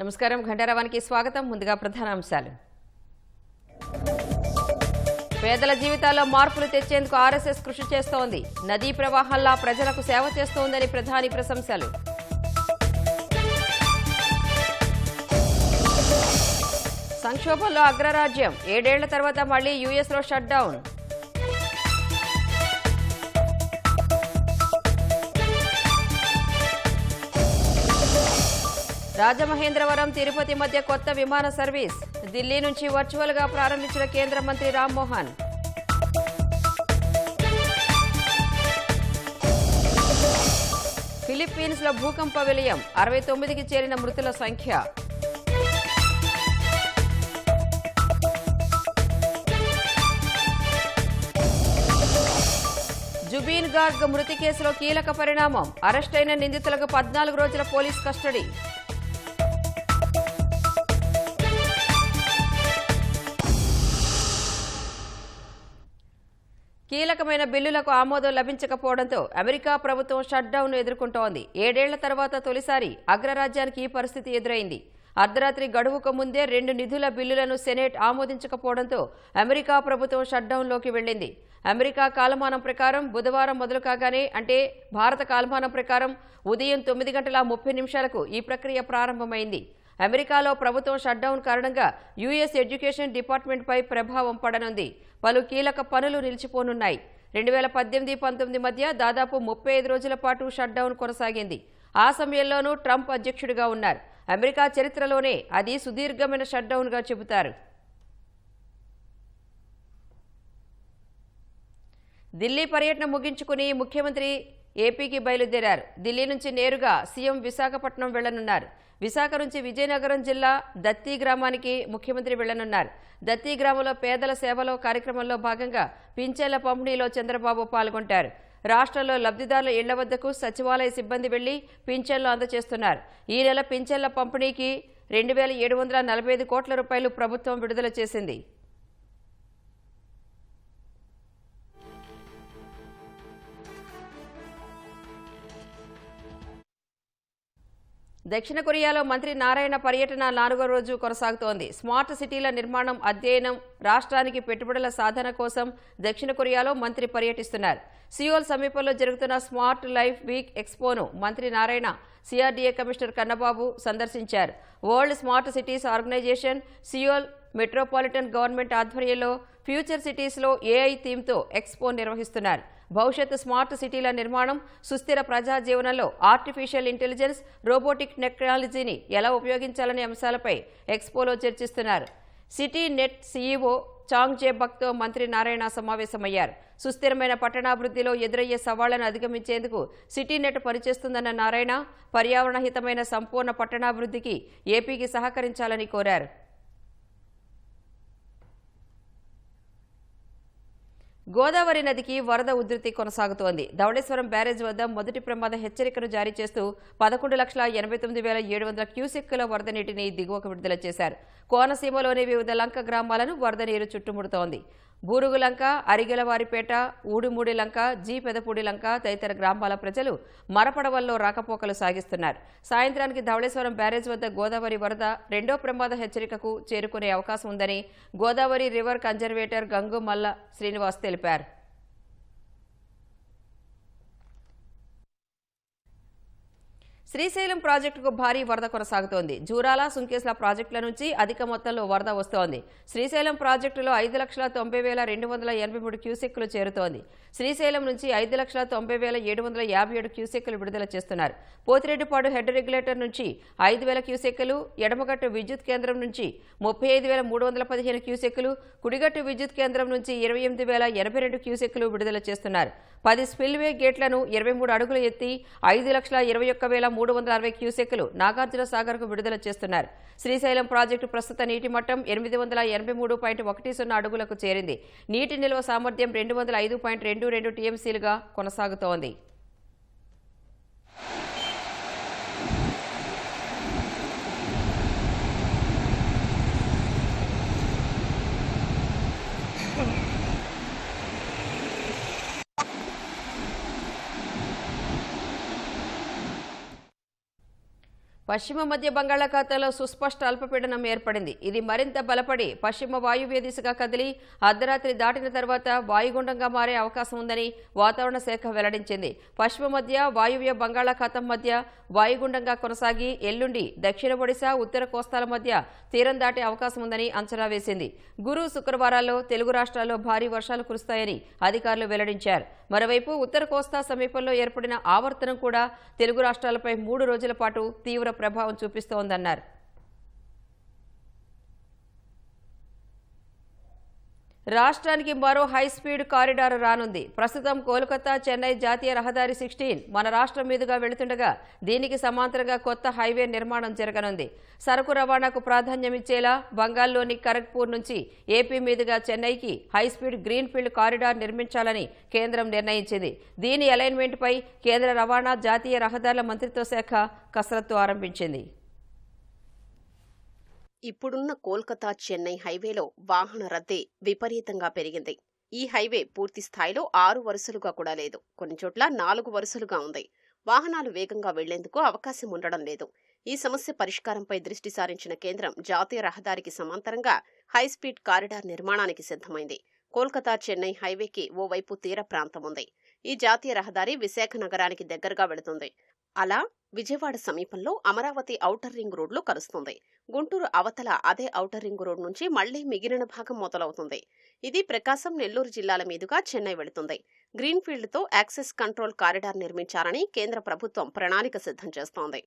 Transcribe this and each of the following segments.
నమస్కారం ఘంటారావానికి స్వాగతం. ముందుగా ప్రధాన అంశాలు. పేదల జీవితాల్లో మార్పులు తెచ్చేందుకు ఆర్ఎస్ఎస్ కృషి చేస్తోంది. నదీ ప్రవాహంలా ప్రజలకు సేవ చేస్తోందని ప్రధాని ప్రశంసలు. సంక్షోభంలో అగ్రరాజ్యం 7 ఏళ్ల తర్వాత మళ్లీ యూఎస్లో షట్ డౌన్. రాజమహేంద్రవరం తిరుపతి మధ్య కొత్త విమాన సర్వీస్. ఢిల్లీ నుంచి వర్చువల్ గా ప్రారంభించిన కేంద్ర మంత్రి రామ్మోహన్. ఫిలిప్పీన్స్ లో భూకంప విలయం 69కి చేరిన మృతుల సంఖ్య. జుబీన్ గార్గ్ మృతి కేసులో కీలక పరిణామం. అరెస్టైన నిందితులకు 14 రోజుల పోలీస్ కస్టడీ. కీలకమైన బిల్లులకు ఆమోదం లభించకపోవడంతో అమెరికా ప్రభుత్వం షట్ డౌన్ ఎదుర్కొంటోంది. 7 ఏళ్ల తర్వాత తొలిసారి అగ్రరాజ్యానికి ఈ పరిస్థితి ఎదురైంది. అర్ధరాత్రి గడువుకు ముందే 2 నిధుల బిల్లులను సెనేట్ ఆమోదించకపోవడంతో అమెరికా ప్రభుత్వం షట్ డౌన్లోకి వెళ్లింది. అమెరికా కాలమానం ప్రకారం బుధవారం మొదలు కాగానే, అంటే భారత కాలమానం ప్రకారం ఉదయం 9:30 ఈ ప్రక్రియ ప్రారంభమైంది. అమెరికాలో ప్రభుత్వం షట్డౌన్ కారణంగా యూఎస్ ఎడ్యుకేషన్ డిపార్ట్మెంట్పై ప్రభావం పడనుంది. పలు కీలక పనులు నిలిచిపోనున్నాయి. 2018-19 మధ్య దాదాపు 35 రోజుల పాటు షట్డౌన్ కొనసాగింది. ఆ సమయంలోనూ ట్రంప్ అధ్యక్షుడిగా ఉన్నారు. అమెరికా చరిత్రలోనే అది సుదీర్ఘమైన షట్డౌన్గా చెబుతారు. ఢిల్లీ పర్యటన ముగించుకుని ముఖ్యమంత్రి ఏపీకి బయలుదేరారు. ఢిల్లీ నుంచి నేరుగా సీఎం విశాఖపట్నం వెళ్లనున్నారు. విశాఖ నుంచి విజయనగరం జిల్లా దత్తి గ్రామానికి ముఖ్యమంత్రి వెళ్లనున్నారు. దత్తి గ్రామంలో పేదల సేవలో కార్యక్రమంలో భాగంగా పింఛన్ల పంపిణీలో చంద్రబాబు పాల్గొంటారు. రాష్ట్రంలో లబ్ధిదారుల ఇళ్ల వద్దకు సచివాలయ సిబ్బంది వెళ్లి పింఛన్లు అందజేస్తున్నారు. ఈ నెల పింఛన్ల పంపిణీకి 2,745 కోట్ల రూపాయలు ప్రభుత్వం విడుదల చేసింది. దక్షిణ కొరియాలో మంత్రి నారాయణ పర్యటన 4వ రోజు కొనసాగుతోంది. స్మార్ట్ సిటీల నిర్మాణం, అధ్యయనం, రాష్ట్రానికి పెట్టుబడుల సాధన కోసం దక్షిణ కొరియాలో మంత్రి పర్యటిస్తున్నారు. సియోల్ సమీపంలో జరుగుతున్న స్మార్ట్ లైఫ్ వీక్ ఎక్స్పోను మంత్రి నారాయణ సిఆర్డీఏ కమిషనర్ కన్నబాబు సందర్శించారు. World Smart Cities Organization, Seoul Metropolitan Government ఆధ్వర్యంలో ఫ్యూచర్ సిటీస్లో ఏఐ థీమ్తో ఎక్స్పో నిర్వహిస్తున్నారు. భవిష్యత్ స్మార్ట్ సిటీల నిర్మాణం, సుస్థిర ప్రజా జీవనంలో ఆర్టిఫిషియల్ ఇంటెలిజెన్స్, రోబోటిక్ టెక్నాలజీని ఎలా ఉపయోగించాలనే అంశాలపై ఎక్స్పోలో చర్చిస్తున్నారు. సిటీ నెట్ సీఈఓ చాంగ్ జే బక్తో మంత్రి నారాయణ సమావేశమయ్యారు. సుస్థిరమైన పట్టణాభివృద్ధిలో ఎదురయ్యే సవాళ్లను అధిగమించేందుకు సిటీ నెట్ పనిచేస్తుందన్న నారాయణ, పర్యావరణ హితమైన సంపూర్ణ పట్టణాభివృద్ధికి ఏపీకి సహకరించాలని కోరారు. గోదావరి నదికి వరద ఉధృతి కొనసాగుతోంది. ధవళేశ్వరం బ్యారేజ్ వద్ద మొదటి ప్రమాద హెచ్చరికను జారీ చేస్తూ 11,89,700 క్యూసెక్కుల వరద నీటిని దిగువకు విడుదల చేశారు. కోనసీమలోని వివిధ లంక గ్రామాలను వరద నీరు చుట్టుముడుతోంది. బూరుగులంక, అరిగెలవారిపేట, ఊడిమూడి లంక, జీ పెదపూడి లంక తదితర గ్రామాల ప్రజలు మరపడవల్లో రాకపోకలు సాగిస్తున్నారు. సాయంత్రానికి ధవళేశ్వరం బ్యారేజ్ వద్ద గోదావరి వరద 2వ ప్రమాద హెచ్చరికకు చేరుకునే అవకాశం ఉందని గోదావరి రివర్ కన్జర్వేటర్ గంగు మల్ల శ్రీనివాస్ తెలిపారు. శ్రీశైలం ప్రాజెక్టుకు భారీ వరద కొనసాగుతోంది. జూరాల, సుంకేశ్ల ప్రాజెక్టుల నుంచి అధిక మొత్తంలో వరద వస్తోంది. శ్రీశైలం ప్రాజెక్టులో 5,90,283 క్యూసెక్కులు చేరుతోంది. శ్రీశైలం నుంచి 5,90,757 క్యూసెక్కులు విడుదల చేస్తున్నారు. పోతిరెడ్డిపాడు హెడ్ రెగ్యులేటర్ నుంచి 5,000 క్యూసెక్కులు, ఎడమగట్టు విద్యుత్ కేంద్రం నుంచి 35,315 క్యూసెక్కులు, కుడిగట్టు విద్యుత్ కేంద్రం నుంచి 28,082 క్యూసెక్కులు విడుదల చేస్తున్నారు. 10 స్పిల్వే గేట్లను 23 అడుగులు ఎత్తి 5,21,360 క్యూసెక్కులు నాగార్జున సాగర్కు విడుదల చేస్తున్నారు. శ్రీశైలం ప్రాజెక్టు ప్రస్తుత నీటి మట్టం 883.10 అడుగులకు చేరింది. నీటి నిల్వ సామర్థ్యం 205.22 టీఎంసీలుగా కొనసాగుతోంది. పశ్చిమ మధ్య బంగాళాఖాతంలో సుస్పష్ట అల్పపీడనం ఏర్పడింది. ఇది మరింత బలపడి పశ్చిమ వాయువ్య దిశగా కదిలి అర్ధరాత్రి దాటిన తర్వాత వాయుగుండంగా మారే అవకాశం ఉందని వాతావరణ శాఖ వెల్లడించింది. పశ్చిమ మధ్య వాయువ్య బంగాళాఖాతం మధ్య వాయుగుండంగా కొనసాగి ఎల్లుండి దక్షిణ ఒడిశా, ఉత్తర కోస్తాల మధ్య తీరం దాటే అవకాశం ఉందని అంచనా వేసింది. గురు, శుక్రవారాల్లో తెలుగు రాష్ట్రాల్లో భారీ వర్షాలు కురుస్తాయని అధికారులు వెల్లడించారు. మరోవైపు ఉత్తర కోస్తా సమీపంలో ఏర్పడిన ఆవర్తనం కూడా తెలుగు రాష్ట్రాలపై 3 రోజుల పాటు తీవ్ర ప్రభావం చూపిస్తోందన్నారు. రాష్ట్రానికి మరో హైస్పీడ్ కారిడార్ రానుంది. ప్రస్తుతం కోల్కతా చెన్నై జాతీయ రహదారి 16 మన రాష్ట్రం మీదుగా వెళుతుండగా దీనికి సమాంతరంగా కొత్త హైవే నిర్మాణం జరగనుంది. సరకు రవాణాకు ప్రాధాన్యమిచ్చేలా బంగాల్లోని ఖరగ్పూర్ నుంచి ఏపీ మీదుగా చెన్నైకి హైస్పీడ్ గ్రీన్ఫీల్డ్ కారిడార్ నిర్మించాలని కేంద్రం నిర్ణయించింది. దీని అలైన్మెంట్పై కేంద్ర రవాణా, జాతీయ రహదారుల మంత్రిత్వ శాఖ కసరత్తు ఆరంభించింది. ఇప్పుడున్న కోల్కతా చెన్నై హైవేలో వాహన రద్దీ విపరీతంగా పెరిగింది. ఈ హైవే పూర్తి స్థాయిలో 6 వరుసలుగా కూడా లేదు. కొన్ని చోట్ల 4 వరుసలుగా ఉంది. వాహనాలు వేగంగా వెళ్లేందుకు అవకాశం ఉండడం లేదు. ఈ సమస్య పరిష్కారంపై దృష్టి సారించిన కేంద్రం జాతీయ రహదారికి సమాంతరంగా హైస్పీడ్ కారిడార్ నిర్మాణానికి సిద్ధమైంది. కోల్కతా చెన్నై హైవేకి ఓవైపు తీర ప్రాంతం ఉంది. ఈ జాతీయ రహదారి విశాఖ నగరానికి దగ్గరగా వెళుతుంది. అలా విజయవాడ సమీపంలో అమరావతి ఔటర్ రింగ్ రోడ్లో కలుస్తుంది. గుంటూరు అవతల అదే ఔటర్ రింగ్ రోడ్ నుంచి మళ్లీ మిగిలిన భాగం మొదలవుతుంది. ఇది ప్రకాశం, నెల్లూరు జిల్లాల మీదుగా చెన్నై వెళుతుంది. గ్రీన్ఫీల్డ్తో యాక్సెస్ కంట్రోల్ కారిడార్ నిర్మించాలని కేంద్ర ప్రభుత్వం ప్రణాళిక సిద్ధం చేస్తోంది.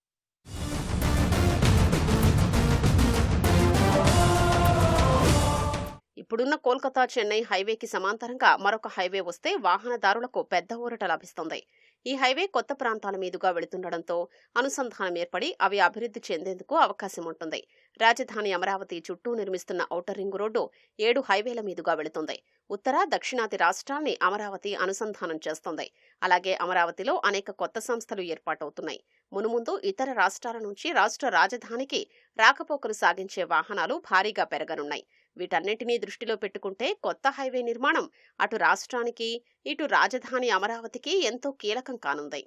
ఇప్పుడున్న కోల్కతా చెన్నై హైవేకి సమాంతరంగా మరొక హైవే వస్తే వాహనదారులకు పెద్ద ఊరట లభిస్తుంది. ఈ హైవే కొత్త ప్రాంతాల మీదుగా వెళుతుండటంతో అనుసంధానం ఏర్పడి అవి అభివృద్ధి చెందేందుకు అవకాశం ఉంటుంది. రాజధాని అమరావతి చుట్టూ నిర్మిస్తున్న ఔటర్ రింగ్ రోడ్డు 7 హైవేల మీదుగా వెళుతుంది. ఉత్తర, దక్షిణాది రాష్ట్రాల్ని అమరావతి అనుసంధానం చేస్తుంది. అలాగే అమరావతిలో అనేక కొత్త సంస్థలు ఏర్పాటవుతున్నాయి. మునుముందు ఇతర రాష్ట్రాల నుంచి రాష్ట్ర రాజధానికి రాకపోకలు సాగించే వాహనాలు భారీగా పెరగనున్నాయి. వీటన్నింటినీ దృష్టిలో పెట్టుకుంటే కొత్త హైవే నిర్మాణం అటు రాష్ట్రానికి, ఇటు రాజధాని అమరావతికి ఎంతో కీలకం కానుంది.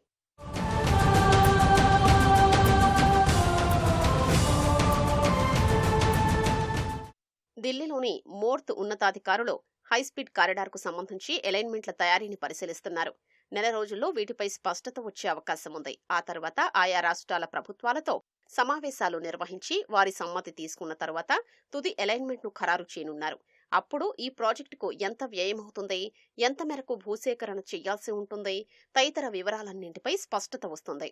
ఢిల్లీలోని మోర్త్ ఉన్నతాధికారులు హైస్పీడ్ కారిడార్కు సంబంధించి అలైన్మెంట్ల తయారీని పరిశీలిస్తున్నారు. నెల రోజుల్లో వీటిపై స్పష్టత వచ్చే అవకాశం ఉంది. ఆ తర్వాత ఆయా రాష్ట్రాల ప్రభుత్వాలతో సమావేశాలు నిర్వహించి వారి సమ్మతి తీసుకున్న తర్వాత తుది అలైన్మెంట్ను ఖరారు చేయనున్నారు. అప్పుడు ఈ ప్రాజెక్టుకు ఎంత వ్యయమవుతుంది, ఎంత మేరకు భూసేకరణ చేయాల్సి ఉంటుంది తదితర వివరాలన్నింటిపై స్పష్టత వస్తుంది.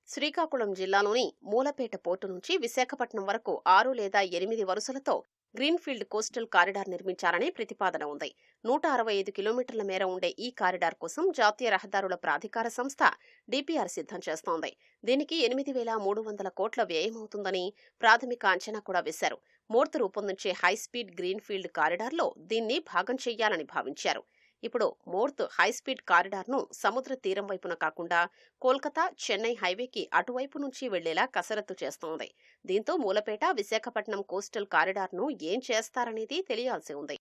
శ్రీకాకుళం జిల్లాలోని మూలపేట పోర్టు నుంచి విశాఖపట్నం వరకు 6 లేదా 8 వరుసలతో గ్రీన్ఫీల్డ్ కోస్టల్ కారిడార్ నిర్మించాలనే ప్రతిపాదన ఉంది. 165 కిలోమీటర్ల మేర ఉండే ఈ కారిడార్ కోసం జాతీయ రహదారుల ప్రాధికార సంస్థ డిపిఆర్ సిద్ధం చేస్తోంది. దీనికి 8,300 కోట్ల వ్యయమవుతుందని ప్రాథమిక అంచనా కూడా వేశారు. మోర్త్ రూపొందించే హైస్పీడ్ గ్రీన్ఫీల్డ్ కారిడార్లో దీన్ని భాగం చేయాలని భావించారు. ఇప్పుడు మోర్త్ హైస్పీడ్ కారిడార్ను సముద్ర తీరం వైపున కాకుండా కోల్కతా చెన్నై హైవేకి అటువైపు నుంచి వెళ్లేలా కసరత్తు చేస్తోంది. దీంతో మూలపేట విశాఖపట్నం కోస్టల్ కారిడార్ను ఏం చేస్తారనేది తెలియాల్సి ఉంది.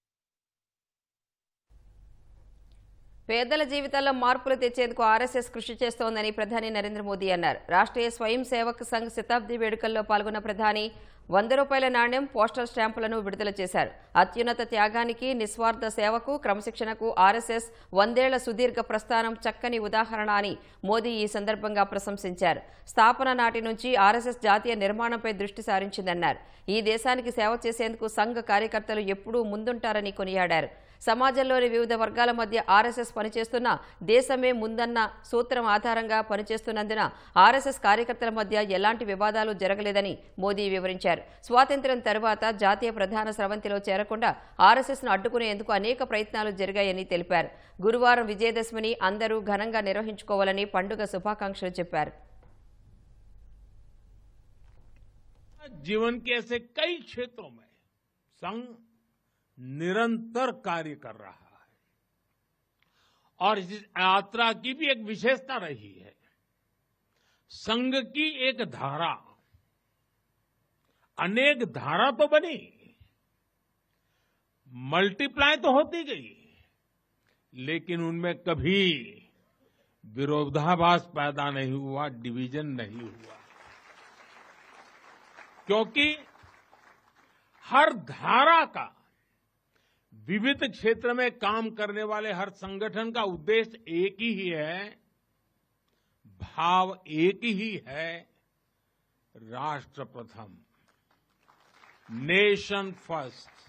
పేదల జీవితాల్లో మార్పులు తెచ్చేందుకు ఆర్ఎస్ఎస్ కృషి చేస్తోందని ప్రధాని నరేంద్ర మోదీ అన్నారు. రాష్ట్రీయ స్వయం సేవక్ సంఘ్ శతాబ్ది వేడుకల్లో పాల్గొన్న ప్రధాని 100 రూపాయల నాణ్యం, పోస్టల్ స్టాంపులను విడుదల చేశారు. అత్యున్నత త్యాగానికి, నిస్వార్థ సేవకు, క్రమశిక్షణకు ఆర్ఎస్ఎస్ 100 ఏళ్ల సుదీర్ఘ ప్రస్థానం చక్కని ఉదాహరణ అని మోదీ ఈ సందర్భంగా ప్రశంసించారు. స్థాపన నాటి నుంచి ఆర్ఎస్ఎస్ జాతీయ నిర్మాణంపై దృష్టి సారించిందన్నారు. ఈ దేశానికి సేవ చేసేందుకు సంఘ్ కార్యకర్తలు ఎప్పుడూ ముందుంటారని కొనియాడారు. సమాజంలోని వివిధ వర్గాల మధ్య ఆర్ఎస్ఎస్ పనిచేస్తున్న దేశమే ముందన్న సూత్రం ఆధారంగా పనిచేస్తున్నందున ఆర్ఎస్ఎస్ కార్యకర్తల మధ్య ఎలాంటి వివాదాలు జరగలేదని మోదీ వివరించారు. స్వాతంత్ర్యం తర్వాత జాతీయ ప్రధాన స్రవంతిలో చేరకుండా ఆర్ఎస్ఎస్ను అడ్డుకునేందుకు అనేక ప్రయత్నాలు జరిగాయని తెలిపారు. గురువారం విజయదశమిని అందరూ ఘనంగా నిర్వహించుకోవాలని పండుగ శుభాకాంక్షలు చెప్పారు. जीवन के ऐसे कई क्षेत्रों में संघ निरंतर कार्य कर रहा है और इस यात्रा की भी एक विशेषता रही है. संघ की एक धारा, अनेक धारा तो बनी, मल्टीप्लाई तो होती गई, लेकिन उनमें कभी विरोधाभास पैदा नहीं हुआ, डिवीजन नहीं हुआ, क्योंकि हर धारा का विविध क्षेत्र में काम करने वाले हर संगठन का उद्देश्य एक ही है, भाव एक ही है, राष्ट्र प्रथम, నేషన్ ఫస్ట్.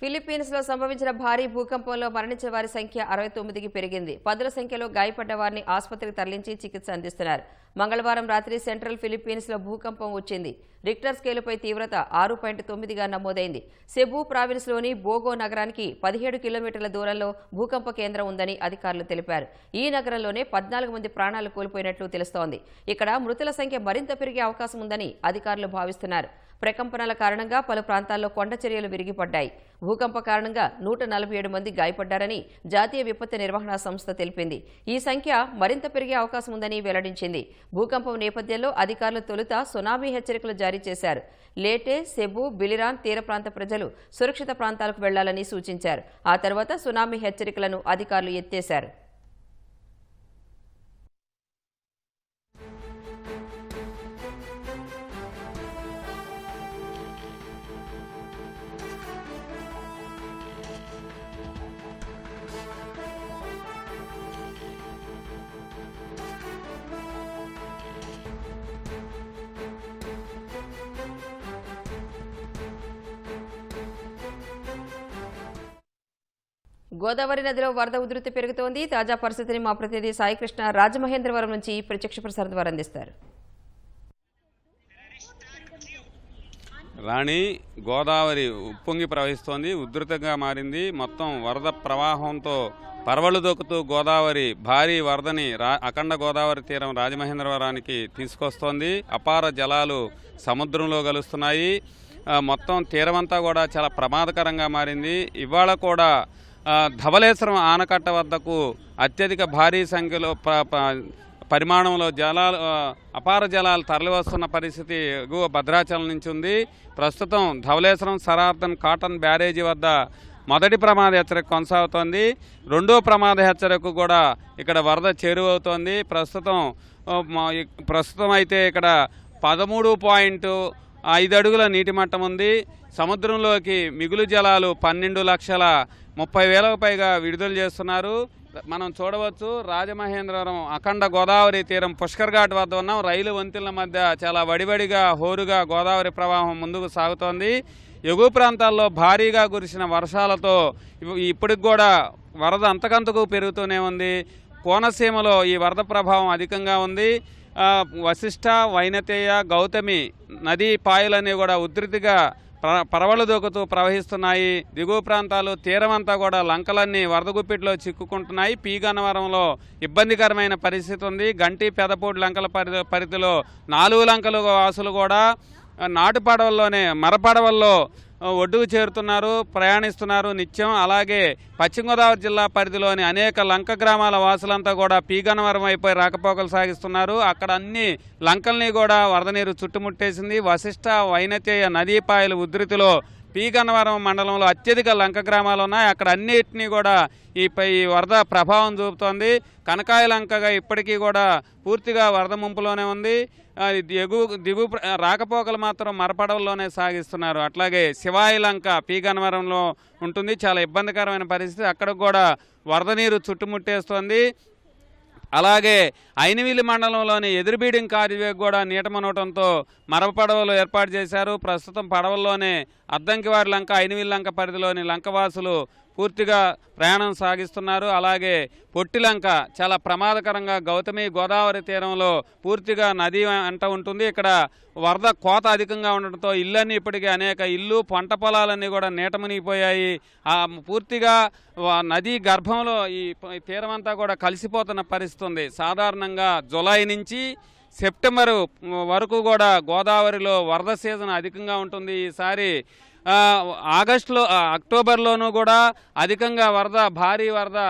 ఫిలిప్పీన్స్ లో సంభవించిన భారీ భూకంపంలో మరణించిన వారి సంఖ్య 69కి పెరిగింది. పదుల సంఖ్యలో గాయపడ్డ వారిని ఆసుపత్రికి తరలించి చికిత్స అందిస్తున్నారు. మంగళవారం రాత్రి సెంట్రల్ ఫిలిప్పీన్స్ లో భూకంపం వచ్చింది. రిక్టర్ స్కేలుపై తీవ్రత 6.9గా నమోదైంది. సెబు ప్రావిన్స్ లోని బోగో నగరానికి 17 కిలోమీటర్ల దూరంలో భూకంప కేంద్రం ఉందని అధికారులు తెలిపారు. ఈ నగరంలోనే 14 మంది ప్రాణాలు కోల్పోయినట్లు తెలుస్తోంది. ఇక్కడ మృతుల సంఖ్య మరింత పెరిగే అవకాశం ఉందని అధికారులు భావిస్తున్నారు. ప్రకంపనల కారణంగా పలు ప్రాంతాల్లో కొండ చర్యలు విరిగిపడ్డాయి. భూకంప కారణంగా 147 మంది గాయపడ్డారని జాతీయ విపత్తు నిర్వహణ సంస్థ తెలిపింది. ఈ సంఖ్య మరింత పెరిగే అవకాశం ఉందని వెల్లడించింది. భూకంపం నేపథ్యంలో అధికారులు తొలుత సునామీ హెచ్చరికలు జారీ చేశారు. లేటే, సెబు, బిలిరాన్ తీర ప్రాంత ప్రజలు సురక్షిత ప్రాంతాలకు వెళ్లాలని సూచించారు. ఆ తర్వాత సునామీ హెచ్చరికలను అధికారులు ఎత్తేశారు. గోదావరి నదిలో వరద ఉధృతి పెరుగుతోంది. తాజా పరిస్థితిని మా ప్రతినిధి సాయికృష్ణ రాజమహేంద్రవరం నుంచి ప్రత్యక్ష ప్రసారం ద్వారా అందిస్తారు. రాణి, గోదావరి ఉప్పొంగి ప్రవహిస్తోంది, ఉధృతంగా మారింది. మొత్తం వరద ప్రవాహంతో పరవళ్లు దొక్కుతూ గోదావరి భారీ వరదని అఖండ గోదావరి తీరం రాజమహేంద్రవరానికి తీసుకొస్తోంది. అపార జలాలు సముద్రంలో కలుస్తున్నాయి. మొత్తం తీరమంతా కూడా చాలా ప్రమాదకరంగా మారింది. ఇవాళ కూడా ధవళేశ్వరం ఆనకట్ట వద్దకు అత్యధిక భారీ సంఖ్యలో పరిమాణంలో జలాలు అపార జలాలు తరలివస్తున్న పరిస్థితి ఎగువ భద్రాచలం నుంచి ఉంది. ప్రస్తుతం ధవళేశ్వరం సరార్థన్ కాటన్ బ్యారేజీ వద్ద మొదటి ప్రమాద హెచ్చరిక కొనసాగుతోంది. రెండో ప్రమాద హెచ్చరిక కూడా ఇక్కడ వరద చేరువవుతోంది. ప్రస్తుతం అయితే ఇక్కడ 13.5 అడుగుల నీటి మట్టం ఉంది. సముద్రంలోకి మిగులు జలాలు 12,30,000కు పైగా విడుదల చేస్తున్నారు. మనం చూడవచ్చు, రాజమహేంద్రవరం అఖండ గోదావరి తీరం పుష్కర్ ఘాట్ వద్ద ఉన్నాం. రైలు వంతెనల మధ్య చాలా వడివడిగా హోరుగా గోదావరి ప్రవాహం ముందుకు సాగుతోంది. ఎగువ ప్రాంతాల్లో భారీగా కురిసిన వర్షాలతో ఇప్పటికి కూడా వరద అంతకంతకు పెరుగుతూనే ఉంది. కోనసీమలో ఈ వరద ప్రభావం అధికంగా ఉంది. వశిష్ఠ, వైనతేయ, గౌతమి నదీ పాయలన్నీ కూడా ఉధృతిగా పరవళ్లు దూకుతూ ప్రవహిస్తున్నాయి. దిగువ ప్రాంతాలు తీరమంతా కూడా లంకలన్నీ వరద గుప్పిట్లో చిక్కుకుంటున్నాయి. పీ గన్నవరంలో ఇబ్బందికరమైన పరిస్థితి ఉంది. గంటి, పెదపూడి లంకల పరిధిలో 4 లంకలు వాసులు కూడా నాటు పడవల్లోనే మరపడవల్లో ఒడ్డుకు చేరుతున్నారు, ప్రయాణిస్తున్నారు నిత్యం. అలాగే పశ్చిమ గోదావరి జిల్లా పరిధిలోని అనేక లంక గ్రామాల వాసులంతా కూడా పీగన్నవరం అయిపోయి రాకపోకలు సాగిస్తున్నారు. అక్కడ అన్ని లంకల్ని కూడా వరద నీరు చుట్టుముట్టేసింది. వశిష్ఠ, వైనతేయ నదీపాయల ఉధృతిలో పీగన్నవరం మండలంలో అత్యధిక లంక గ్రామాలు ఉన్నాయి. అక్కడ అన్నిటినీ కూడా ఈ వరద ప్రభావం చూపుతోంది. కనకాయ లంకగా ఇప్పటికీ కూడా పూర్తిగా వరద ముంపులోనే ఉంది. దిగు రాకపోకలు మాత్రం మరపడవల్లోనే సాగిస్తున్నారు. అట్లాగే శివాయి లంక పీగన్నవరంలో ఉంటుంది. చాలా ఇబ్బందికరమైన పరిస్థితి. అక్కడ కూడా వరద నీరు చుట్టుముట్టేస్తోంది. అలాగే ఐనవీలి మండలంలోని ఎదురుబీడింగ్ కారివేకు కూడా నీట మునగటంతో మరపడవలు ఏర్పాటు చేశారు. ప్రస్తుతం పడవల్లోనే అద్దంకివారి లంక, ఐనవీలి లంక పరిధిలోని లంకవాసులు పూర్తిగా ప్రయాణం సాగిస్తున్నారు. అలాగే పొట్టిలంక చాలా ప్రమాదకరంగా గౌతమి గోదావరి తీరంలో పూర్తిగా నది అంట ఉంటుంది. ఇక్కడ వరద కోత అధికంగా ఉండటంతో ఇళ్ళన్నీ ఇప్పటికీ అనేక ఇల్లు, పంట పొలాలన్నీ కూడా నీట మునిగిపోయాయి. పూర్తిగా నదీ గర్భంలో ఈ తీరమంతా కూడా కలిసిపోతున్న పరిస్థితి ఉంది. సాధారణంగా జూలై నుంచి సెప్టెంబరు వరకు కూడా గోదావరిలో వరద సీజన్ అధికంగా ఉంటుంది. ఈసారి అక్టోబర్లోనూ కూడా అధికంగా భారీ వరద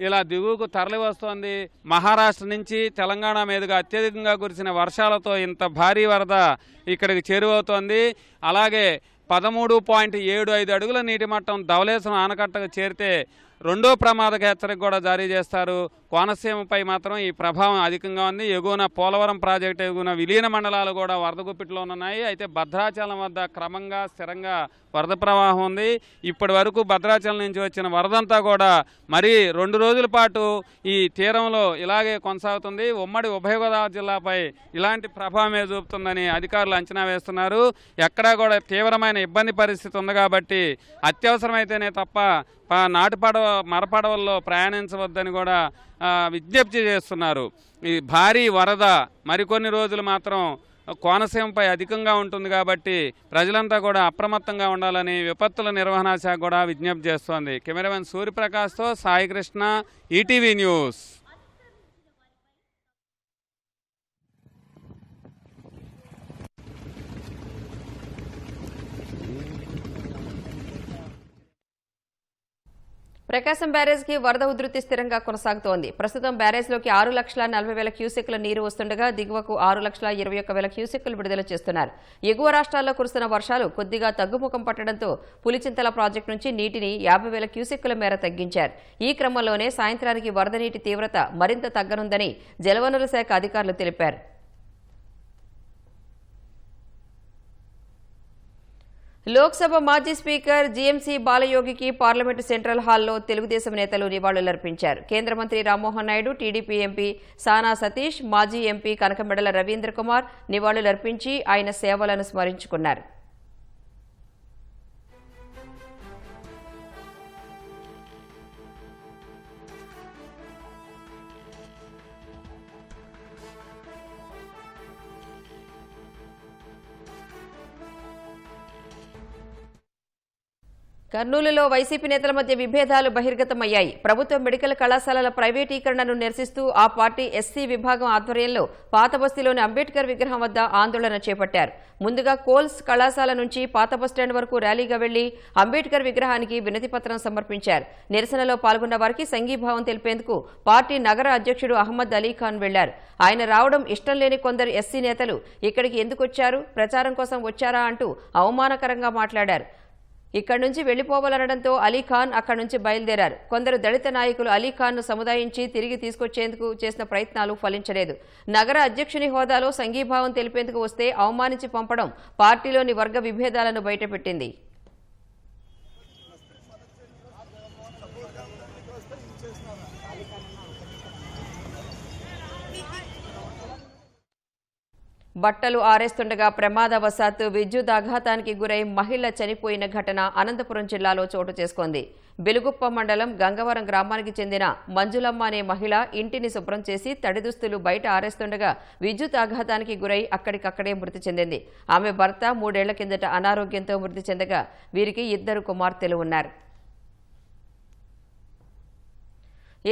ఇలా దిగువకు తరలి వస్తోంది. మహారాష్ట్ర నుంచి తెలంగాణ మీదుగా అత్యధికంగా కురిసిన వర్షాలతో ఇంత భారీ వరద ఇక్కడికి చేరువవుతోంది. అలాగే 13.75 అడుగుల నీటి మట్టం ధవళేశ్వరం ఆనకట్టకు చేరితే రెండో ప్రమాదక హెచ్చరిక కూడా జారీ చేస్తారు. కోనసీమపై మాత్రం ఈ ప్రభావం అధికంగా ఉంది. ఎగువన పోలవరం ప్రాజెక్టు ఎగువన విలీన మండలాలు కూడా వరద గుప్పిట్లో ఉన్నాయి. అయితే భద్రాచలం వద్ద క్రమంగా స్థిరంగా వరద ప్రవాహం ఉంది. ఇప్పటి వరకు భద్రాచలం నుంచి వచ్చిన వరదంతా కూడా మరి 2 రోజుల పాటు ఈ తీరంలో ఇలాగే కొనసాగుతుంది. ఉమ్మడి ఉభయ గోదావరి జిల్లాపై ఇలాంటి ప్రభావమే చూపుతుందని అధికారులు అంచనా వేస్తున్నారు. ఎక్కడా కూడా తీవ్రమైన ఇబ్బంది పరిస్థితి ఉంది కాబట్టి అత్యవసరమైతేనే తప్ప మరపడవల్లో ప్రయాణించవద్దని కూడా విజ్ఞప్తి చేస్తున్నారు. ఈ భారీ వరద మరికొన్ని రోజులు మాత్రం కోనసీమపై అధికంగా ఉంటుంది కాబట్టి ప్రజలంతా కూడా అప్రమత్తంగా ఉండాలని విపత్తుల నిర్వహణ శాఖ కూడా విజ్ఞప్తి చేస్తోంది. కెమెరామెన్ సూర్యప్రకాష్తో సాయికృష్ణ, ఈటీవీ న్యూస్. ప్రకాశం బ్యారేజ్కి వరద ఉధృతి స్థిరంగా కొనసాగుతోంది. ప్రస్తుతం బ్యారేజ్లోకి 6,40,000 క్యూసెక్ల నీరు వస్తుండగా దిగువకు 6,21,000 క్యూసెక్లు విడుదల చేస్తున్నారు. ఎగువ రాష్ట్రాల్లో కురుస్తున్న వర్షాలు కొద్దిగా తగ్గుముఖం పట్టడంతో పులిచింతల ప్రాజెక్టు నుంచి నీటిని 50,000 క్యూసెక్కుల మేర తగ్గించారు. ఈ క్రమంలోనే సాయంత్రానికి వరద నీటి తీవ్రత మరింత తగ్గనుందని జలవనరుల శాఖ అధికారులు తెలిపారు. లోక్సభ మాజీ స్పీకర్ జీఎంసీ బాలయోగికి పార్లమెంటు సెంట్రల్ హాల్లో తెలుగుదేశం నేతలు నివాళులర్పించారు. కేంద్ర మంత్రి రామ్మోహన్ నాయుడు, టీడీపీ ఎంపీ సానా సతీష్, మాజీ ఎంపీ కనకమెడల రవీంద్ర కుమార్ నివాళులర్పించి ఆయన సేవలను స్మరించుకున్నారు. కర్నూలులో వైసీపీ నేతల మధ్య విభేదాలు బహిర్గతమయ్యాయి. ప్రభుత్వ మెడికల్ కళాశాలల ప్రైవేటీకరణను నిరసిస్తూ ఆ పార్టీ ఎస్సీ విభాగం ఆధ్వర్యంలో పాతబస్తీలోని అంబేద్కర్ విగ్రహం వద్ద ఆందోళన చేపట్టారు. ముందుగా కోల్స్ కళాశాల నుంచి పాత బస్టాండ్ వరకు ర్యాలీగా వెళ్లి అంబేద్కర్ విగ్రహానికి వినతిపత్రం సమర్పించారు. నిరసనలో పాల్గొన్న వారికి సంఘీభావం తెలిపేందుకు పార్టీ నగర అధ్యక్షుడు అహ్మద్ అలీఖాన్ వెళ్లారు. ఆయన రావడం ఇష్టం లేని కొందరు ఎస్సీ నేతలు ఇక్కడికి ఎందుకొచ్చారు, ప్రచారం కోసం వచ్చారా అంటూ అవమానకరంగా మాట్లాడారు. ఇక్కడి నుంచి వెళ్లిపోవాలనడంతో అలీఖాన్ అక్కడి నుంచి బయలుదేరారు. కొందరు దళిత నాయకులు అలీఖాన్ను సముదాయించి తిరిగి తీసుకొచ్చేందుకు చేసిన ప్రయత్నాలు ఫలించలేదు. నగర అధ్యక్షుని హోదాలో సంఘీభావం తెలిపేందుకు వస్తే అవమానించి పంపడం పార్టీలోని వర్గ విభేదాలను బయటపెట్టింది. బట్టలు ఆరేస్తుండగా ప్రమాదవశాత్తు విద్యుదాఘాతానికి గురై మహిళ చనిపోయిన ఘటన అనంతపురం జిల్లాలో చోటు చేసుకుంది. బెలుగుప్ప మండలం గంగవరం గ్రామానికి చెందిన మంజులమ్మ అనే మహిళ ఇంటిని శుభ్రం చేసి తడిదుస్తులు బయట ఆరేస్తుండగా విద్యుత్ ఆఘాతానికి గురై అక్కడికక్కడే మృతి చెందింది. ఆమె భర్త 3 ఏళ్ల కిందట అనారోగ్యంతో మృతి చెందగా వీరికి 2 కుమార్తెలు ఉన్నారు.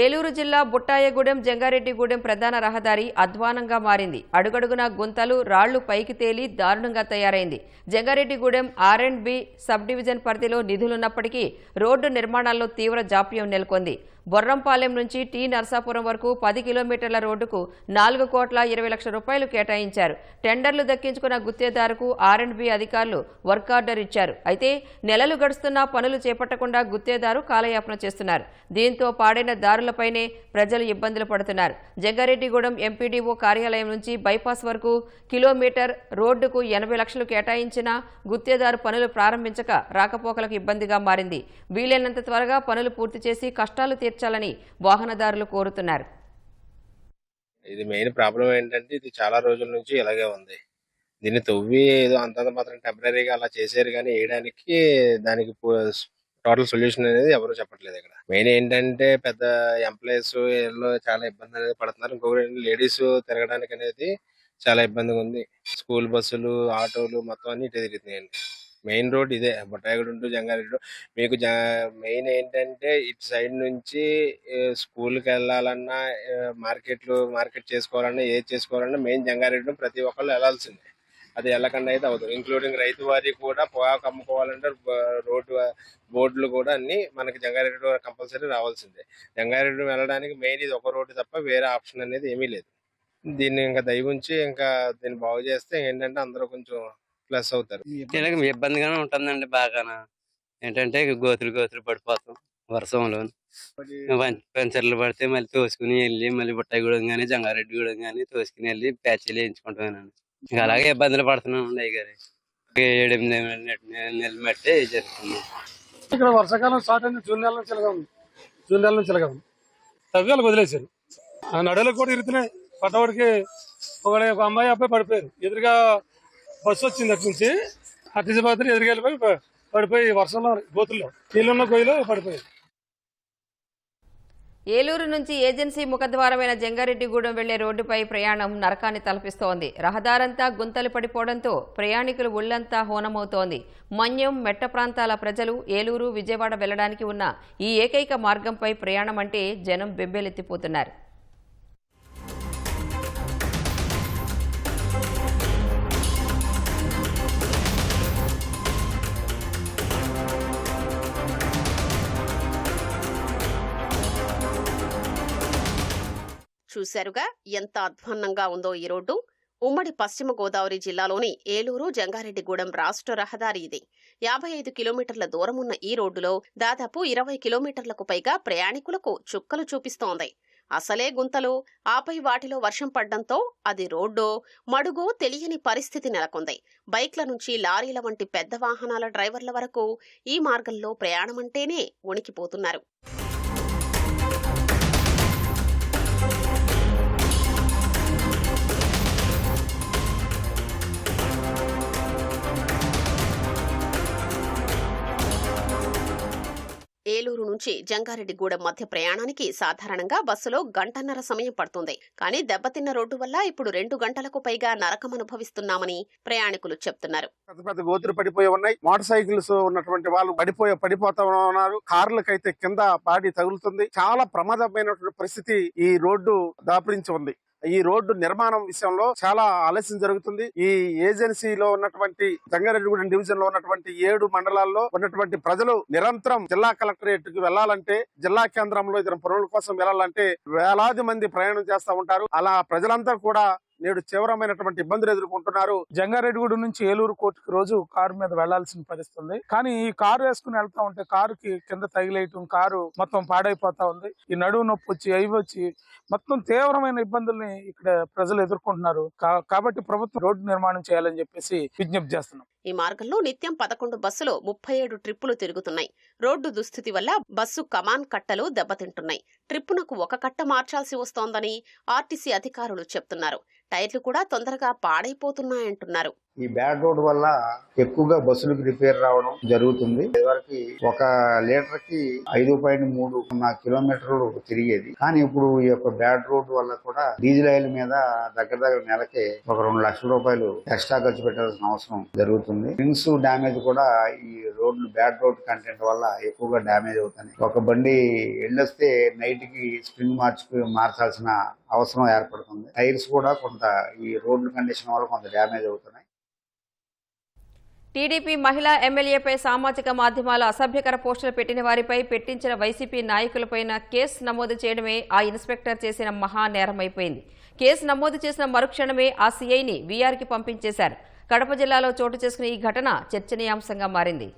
ఏలూరు జిల్లా బుట్టాయగూడెం జంగారెడ్డిగూడెం ప్రధాన రహదారి అధ్వానంగా మారింది. అడుగడుగునా గుంతలు, రాళ్లు పైకి తేలి దారుణంగా తయారైంది. జంగారెడ్డిగూడెం R&B సబ్ డివిజన్ పరిధిలో నిధులున్నప్పటికీ రోడ్డు నిర్మాణాల్లో తీవ్ర జాప్యం నెలకొంది. బొర్రంపాలెం నుంచి టీ నర్సాపురం వరకు 10 కిలోమీటర్ల రోడ్డుకు 4,20,00,000 రూపాయలు కేటాయించారు. టెండర్లు దక్కించుకున్న గుత్తేదారుకు R&B అధికారులు వర్క్ ఆర్డర్ ఇచ్చారు. అయితే నెలలు గడుస్తున్నా పనులు చేపట్టకుండా గుత్తేదారు కాలయాపన చేస్తున్నారు. దీంతో పాడైన దారులపైనే ప్రజలు ఇబ్బందులు పడుతున్నారు. జంగారెడ్డిగూడెం ఎంపీడీఓ కార్యాలయం నుంచి బైపాస్ వరకు కిలోమీటర్ రోడ్డుకు 80 లక్షలు కేటాయించినా గుత్తేదారు పనులు ప్రారంభించక రాకపోకలకు ఇబ్బందిగా మారింది. వీలైనంత త్వరగా పనులు పూర్తి చేసి కష్టాలు తీర్చాలని వాహనదారులు కోరుతున్నారు. ఇది మెయిన్ ప్రాబ్లం ఏంటంటే ఇది చాలా రోజుల నుంచి ఇలాగే ఉంది. దీన్ని తవ్వి ఏదో అంతంత మాత్రం టెంపరీగా అలా చేశారు కానీ వేయడానికి దానికి టోటల్ సొల్యూషన్ అనేది ఎవరు చెప్పట్లేదు. ఇక్కడ మెయిన్ ఏంటంటే పెద్ద ఎంప్లాయీస్ వీళ్ళు చాలా ఇబ్బంది అనేది పడుతున్నారు. ఇంకొకటి లేడీస్ తిరగడానికి అనేది చాలా ఇబ్బందిగా ఉంది. స్కూల్ బస్సులు, ఆటోలు మొత్తం అన్ని ఇటే తిరుగుతున్నాయండి. మెయిన్ రోడ్ ఇదే బొట్టాయిగూడెం టు జంగారెడ్డి. మీకు మెయిన్ ఏంటంటే ఇటు సైడ్ నుంచి స్కూల్కి వెళ్ళాలన్నా, మార్కెట్ చేసుకోవాలన్నా, ఏది చేసుకోవాలన్నా మెయిన్ జంగారెడ్డి ప్రతి ఒక్కళ్ళు వెళ్ళాల్సిందే. అది వెళ్ళకుండా అయితే అవుతుంది. ఇంక్లూడింగ్ రైతు వారికి కూడా పొగాకు అమ్ముకోవాలంటే రోడ్డు బోర్డులు కూడా అన్ని మనకి జంగారెడ్డి కంపల్సరీ రావాల్సిందే. జంగారెడ్డి వెళ్ళడానికి మెయిన్ ఇది ఒక రోడ్డు తప్ప వేరే ఆప్షన్ అనేది ఏమీ లేదు. దీన్ని ఇంకా దయ ఉంచి ఇంకా దీన్ని బాగు చేస్తే ఏంటంటే అందరూ కొంచెం ప్లస్ అవుతారు. ఇబ్బందిగానే ఉంటుందండి. బాగా ఏంటంటే గోతులు పడిపోతాం, వర్షంలో పంచర్లు పడితే మళ్ళీ తోసుకుని వెళ్ళి మళ్ళీ బుట్టాయిగూడెం కానీ జంగారెడ్డిగూడెం కానీ తోసుకుని వెళ్ళి ప్యాచీలు వేయించుకుంటాను. ఇంకా అలాగే ఇబ్బందులు పడుతున్నాను అయ్యారు. 7-8 నెలలు బట్టి జరుగుతుంది. ఇక్కడ వర్షాకాలం స్టార్ట్ అయింది. జూన్ నెల నుంచి ఇలాగా ఉంది. తవ్వాలకు వదిలేశారు. ఆ నడులకు కూడా ఇరుతున్నాయి. పట్టవాడికి ఒక అమ్మాయి అబ్బాయి పడిపోయారు. ఎదురుగా బస్సు వచ్చింది అటు నుంచి అట్టిసిపోతారు. ఎదురుగా వెళ్ళిపోయి పడిపోయి వర్షంలో గోతుల్లో నీళ్ళున్న గొయ్యిలో పడిపోయారు. ఏలూరు నుంచి ఏజెన్సీ ముఖద్వారమైన జంగారెడ్డిగూడెం వెళ్లే రోడ్డుపై ప్రయాణం నరకాన్ని తలపిస్తోంది. రహదారంతా గుంతలు పడిపోవడంతో ప్రయాణికులు ఒళ్లంతా హోనమవుతోంది. మన్యం, మెట్ట ప్రాంతాల ప్రజలు ఏలూరు, విజయవాడ వెళ్లడానికి ఉన్న ఈ ఏకైక మార్గంపై ప్రయాణం అంటే జనం బెంబేలెత్తిపోతున్నారు. చూశారుగా ఎంత అధ్వాన్నంగా ఉందో ఈ రోడ్డు. ఉమ్మడి పశ్చిమ గోదావరి జిల్లాలోని ఏలూరు జంగారెడ్డిగూడెం రాష్ట్ర రహదారి ఇది. 55 కిలోమీటర్ల దూరమున్న ఈ రోడ్డులో దాదాపు 20 కిలోమీటర్లకు పైగా ప్రయాణికులకు చుక్కలు చూపిస్తోంది. అసలే గుంతలు, ఆపై వాటిలో వర్షం పడ్డంతో అది రోడ్డో మడుగో తెలియని పరిస్థితి నెలకొంది. బైక్ల నుంచి లారీల వంటి పెద్ద వాహనాల డ్రైవర్ల వరకు ఈ మార్గంలో ప్రయాణమంటేనే వణికిపోతున్నారు. ఏలూరు నుంచి జంగారెడ్డిగూడెం మధ్య ప్రయాణానికి సాధారణంగా బస్సులో గంటన్నర సమయం పడుతుంది. కానీ దెబ్బతిన్న రోడ్డు వల్ల ఇప్పుడు 2 గంటలకు పైగా నరకం అనుభవిస్తున్నామని ప్రయాణికులు చెప్తున్నారు. పెద్ద పెద్ద గోతులు పడిపోయి ఉన్నాయి. మోటార్ సైకిల్స్ ఉన్నటువంటి వాళ్ళు పడిపోతా ఉన్నారు. కార్లకైతే కింద బాడీ తగులుతుంది. చాలా ప్రమాదమైనటువంటి పరిస్థితి ఈ రోడ్డు దాపురించి ఉంది. ఈ రోడ్డు నిర్మాణం విషయంలో చాలా ఆలస్యం జరుగుతుంది. ఈ ఏజెన్సీలో ఉన్నటువంటి జంగారెడ్డిగూడెం డివిజన్ లో ఉన్నటువంటి 7 మండలాల్లో ఉన్నటువంటి ప్రజలు నిరంతరం జిల్లా కలెక్టరేట్ కి వెళ్లాలంటే, జిల్లా కేంద్రంలో ఇతర పనుల కోసం వెళ్లాలంటే వేలాది మంది ప్రయాణం చేస్తూ ఉంటారు. అలా ప్రజలంతా కూడా నేడు తీవ్రమైనటువంటి ఇబ్బందులు ఎదుర్కొంటున్నారు. జంగారెడ్డిగూడెం నుంచి ఏలూరు కోర్టుకి రోజు కారు మీద వెళ్లాల్సిన పరిస్థితుంది. కానీ ఈ కారు వేసుకుని వెళ్తా ఉంటే కారుకి కింద తగిలేయటం, కారు మొత్తం పాడైపోతా ఉంది. ఈ నడువు నొప్పి వచ్చి అవి వచ్చి మొత్తం తీవ్రమైన ఇబ్బందుల్ని ఇక్కడ ప్రజలు ఎదుర్కొంటున్నారు. కాబట్టి ప్రభుత్వం రోడ్డు నిర్మాణం చేయాలని చెప్పేసి విజ్ఞప్తి చేస్తున్నాం. ఈ మార్గంలో నిత్యం 11 బస్సులు 37 ట్రిప్పులు తిరుగుతున్నాయి. రోడ్డు దుస్థితి వల్ల బస్సు కమాన్ కట్టలు దెబ్బతింటున్నాయి. ట్రిప్పునకు ఒక కట్ట మార్చాల్సి వస్తోందని ఆర్టీసీ అధికారులు చెప్తున్నారు. టైర్లు కూడా తొందరగా పాడైపోతున్నాయంటున్నారు. ఈ బ్యాడ్ రోడ్ వల్ల ఎక్కువగా బస్సులకు రిపేర్ రావడం జరుగుతుంది. ఇదివరకు 1 లీటర్ కి 5.3 కిలోమీటర్లు తిరిగేది. కానీ ఇప్పుడు ఈ యొక్క బ్యాడ్ రోడ్ వల్ల కూడా డీజిల్ ఆయిల్ మీద దగ్గర నెలకి ఒక 2 లక్షల రూపాయలు ఎక్స్ట్రా ఖర్చు పెట్టాల్సిన అవసరం జరుగుతుంది. రింగ్స్ డ్యామేజ్ కూడా ఈ రోడ్లు బ్యాడ్ రోడ్ కంటెంట్ వల్ల ఎక్కువగా డ్యామేజ్ అవుతాయి. ఒక బండి వెళ్ళొస్తే నైట్ కి స్ప్రింగ్ మార్చాల్సిన అవసరం ఏర్పడుతుంది. టైర్స్ కూడా కొంత ఈ రోడ్ల కండిషన్ వల్ల కొంత డ్యామేజ్ అవుతున్నాయి. టీడీపీ మహిళా ఎమ్మెల్యేపై సామాజిక మాధ్యమాల అసభ్యకర పోస్టులు పెట్టిన వారిపై పెట్టించిన వైసీపీ నాయకులపైన కేసు నమోదు చేయడమే ఆ ఇన్స్పెక్టర్ చేసిన మహానేరమైపోయింది. కేసు నమోదు చేసిన మరుక్షణమే ఆ సీఐని వీఆర్కి పంపించేశారు. కడప జిల్లాలో చోటు చేసుకున్న ఈ ఘటన చర్చనీయాంశంగా మారింది.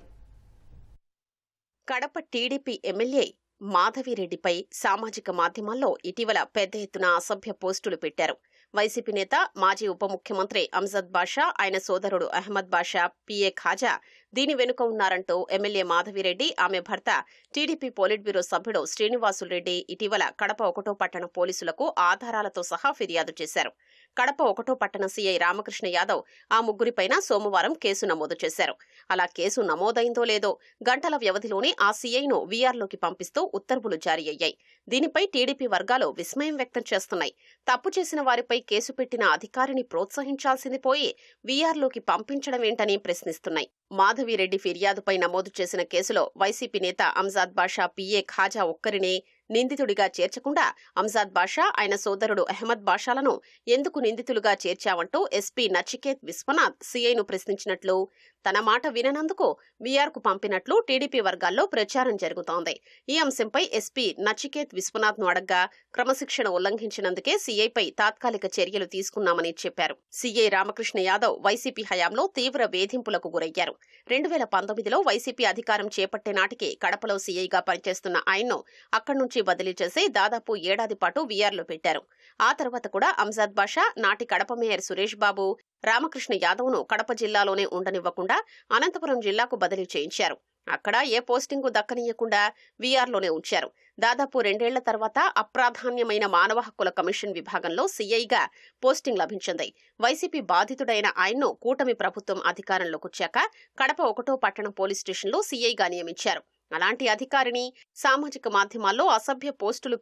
కడప టీడీపీ ఎమ్మెల్యే మాధవిరెడ్డిపై సామాజిక మాధ్యమాల్లో ఇటీవల పెద్ద ఎత్తున అసభ్య పోస్టులు పెట్టారు. వైసీపీ నేత, మాజీ ఉప ముఖ్యమంత్రి అంజద్ బాషా, ఆయన సోదరుడు అహ్మద్ బాషా, పిఏ ఖాజా దీని వెనుక ఉన్నారంటూ ఎమ్మెల్యే మాధవిరెడ్డి, ఆమె భర్త టీడీపీ పోలిట్ బ్యూరో సభ్యుడు శ్రీనివాసులరెడ్డి ఇటీవల కడప 1వ పట్టణ పోలీసులకు ఆధారాలతో సహా ఫిర్యాదు చేశారు. కడప 1వ పట్టణ సీఐ రామకృష్ణ యాదవ్ ఆ ముగ్గురిపైన సోమవారం కేసు నమోదు చేశారు. అలా కేసు నమోదైందో లేదో గంటల వ్యవధిలోనే ఆ సీఐను వీఆర్లోకి పంపిస్తూ ఉత్తర్వులు జారీ అయ్యాయి. దీనిపై టీడీపీ వర్గాలు విస్మయం వ్యక్తం చేస్తున్నాయి. తప్పు చేసిన వారిపై కేసు పెట్టిన అధికారిని ప్రోత్సహించాల్సింది పోయి వీఆర్లోకి పంపించడం ఏంటని ప్రశ్నిస్తున్నాయి. మాధవిరెడ్డి ఫిర్యాదుపై నమోదు చేసిన కేసులో వైసీపీ నేత అంజద్ బాషా, పిఏ ఖాజా ఒక్కరినే నిందితుడిగా చేర్చకుండా అంజాద్ బాషా, ఆయన సోదరుడు అహ్మద్ బాషాలను ఎందుకు నిందితులుగా చేర్చావంటూ ఎస్పీ నచికేత్ విశ్వనాథ్ సీఐను ప్రశ్నించినట్లు, తన మాట విననందుకు వీఆర్కు పంపినట్లు టీడీపీ వర్గాల్లో ప్రచారం జరుగుతోంది. ఈ అంశంపై ఎస్పీ నచికేత్ విశ్వనాథ్ను అడగ్గా క్రమశిక్షణ ఉల్లంఘించినందుకే సీఐపై తాత్కాలిక చర్యలు తీసుకున్నామని చెప్పారు. సీఐ రామకృష్ణ యాదవ్ వైసీపీ హయాంలో తీవ్ర వేధింపులకు గురయ్యారు. 2019లో వైసీపీ అధికారం చేపట్టే నాటికి కడపలో సీఐగా పనిచేస్తున్న ఆయన్ను అక్కడి నుంచి బదిలీ చేసి దాదాపు ఏడాది పాటు వీఆర్లో పెట్టారు. ఆ తర్వాత కూడా అంజాద్ బాషా, నాటి కడప మేయర్ సురేష్ బాబు, రామకృష్ణ యాదవ్ను కడప జిల్లాలోనే ఉండనివ్వకుండా అనంతపురం జిల్లాకు బదిలీ చేయించారు. అక్కడ ఏ పోస్టింగు దక్కనీయకుండా వీఆర్లోనే ఉంచారు. దాదాపు 2 ఏళ్ల తర్వాత అప్రాధాన్యమైన మానవ హక్కుల కమిషన్ విభాగంలో సీఐగా పోస్టింగ్ లభించింది. వైసీపీ బాధితుడైన ఆయన్ను కూటమి ప్రభుత్వం అధికారంలోకి వచ్చాక కడప 1వ పట్టణం పోలీస్ స్టేషన్లో సీఐగా నియమించారు. అలాంటి అధికారిని సామాజిక మాధ్యమాల్లో అసభ్య పోస్టులు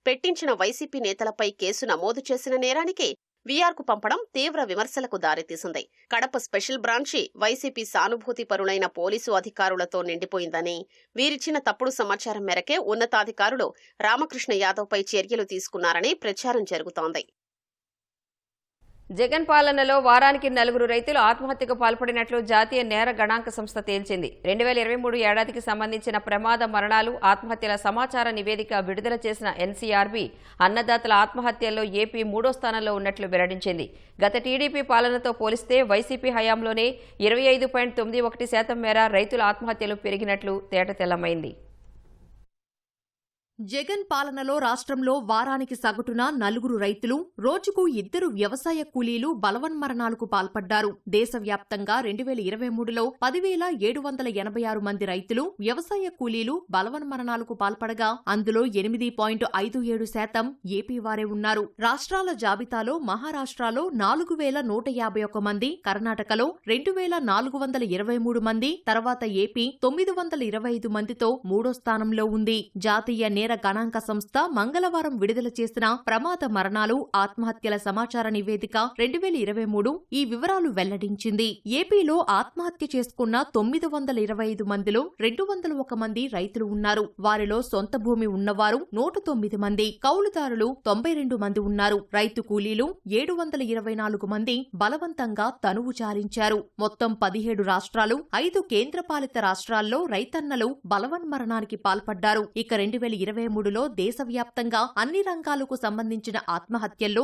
పెట్టించిన వైసీపీ నేతలపై కేసు నమోదు చేసిన నేరానికి వీఆర్కు పంపడం తీవ్ర విమర్శలకు దారితీసింది. కడప స్పెషల్ బ్రాంచి వైసీపీ సానుభూతి పరులైన పోలీసు అధికారులతో నిండిపోయిందని, వీరిచ్చిన తప్పుడు సమాచారం మేరకే ఉన్నతాధికారులు రామకృష్ణ యాదవ్పై చర్యలు తీసుకున్నారని ప్రచారం జరుగుతోంది. జగన్ పాలనలో వారానికి 4 రైతులు ఆత్మహత్యకు పాల్పడినట్లు జాతీయ నేర గణాంక సంస్థ తేల్చింది. 2023 ఏడాదికి సంబంధించిన ప్రమాద మరణాలు, ఆత్మహత్యల సమాచార నివేదిక విడుదల చేసిన ఎన్సీఆర్బీ అన్నదాతల ఆత్మహత్యల్లో ఏపీ 3వ స్థానంలో ఉన్నట్లు వెల్లడించింది. గత టీడీపీ పాలనతో పోలిస్తే వైసీపీ హయాంలోనే 25.91% మేర రైతుల ఆత్మహత్యలు పెరిగినట్లు తేటతెల్లమైంది. జగన్ పాలనలో రాష్ట్రంలో వారానికి సగటున 4 రైతులు, రోజుకు 2 వ్యవసాయ కూలీలు బలవన్మరణాలకు పాల్పడ్డారు. దేశవ్యాప్తంగా 2023లో 10,786 మంది రైతులు, వ్యవసాయ కూలీలు బలవన్మరణాలకు పాల్పడగా అందులో 8.57% ఏపీ వారే ఉన్నారు. రాష్ట్రాల జాబితాలో మహారాష్ట్రలో 4,151 మంది, కర్ణాటకలో 2,423 మంది, తర్వాత ఏపీ 925 మందితో 3వ స్థానంలో ఉంది. జాతీయ నేర గణాంక సంస్థ మంగళవారం విడుదల చేసిన ప్రమాద మరణాలు, ఆత్మహత్యల సమాచార నివేదిక 2023 ఈ వివరాలు వెల్లడించింది. ఏపీలో ఆత్మహత్య చేసుకున్న 925 మందిలో 201 మంది రైతులు ఉన్నారు. వారిలో సొంత భూమి ఉన్నవారు 109 మంది, కౌలుదారులు 92 మంది ఉన్నారు. రైతు కూలీలు 724 మంది బలవంతంగా తనువు చాలించారు. మొత్తం 17 రాష్ట్రాలు, 5 కేంద్రపాలిత రాష్ట్రాల్లో రైతన్నలు బలవన్మరణానికి పాల్పడ్డారు. ఇక 2023లో దేశవ్యాప్తంగా అన్ని రంగాలకు సంబంధించిన ఆత్మహత్యల్లో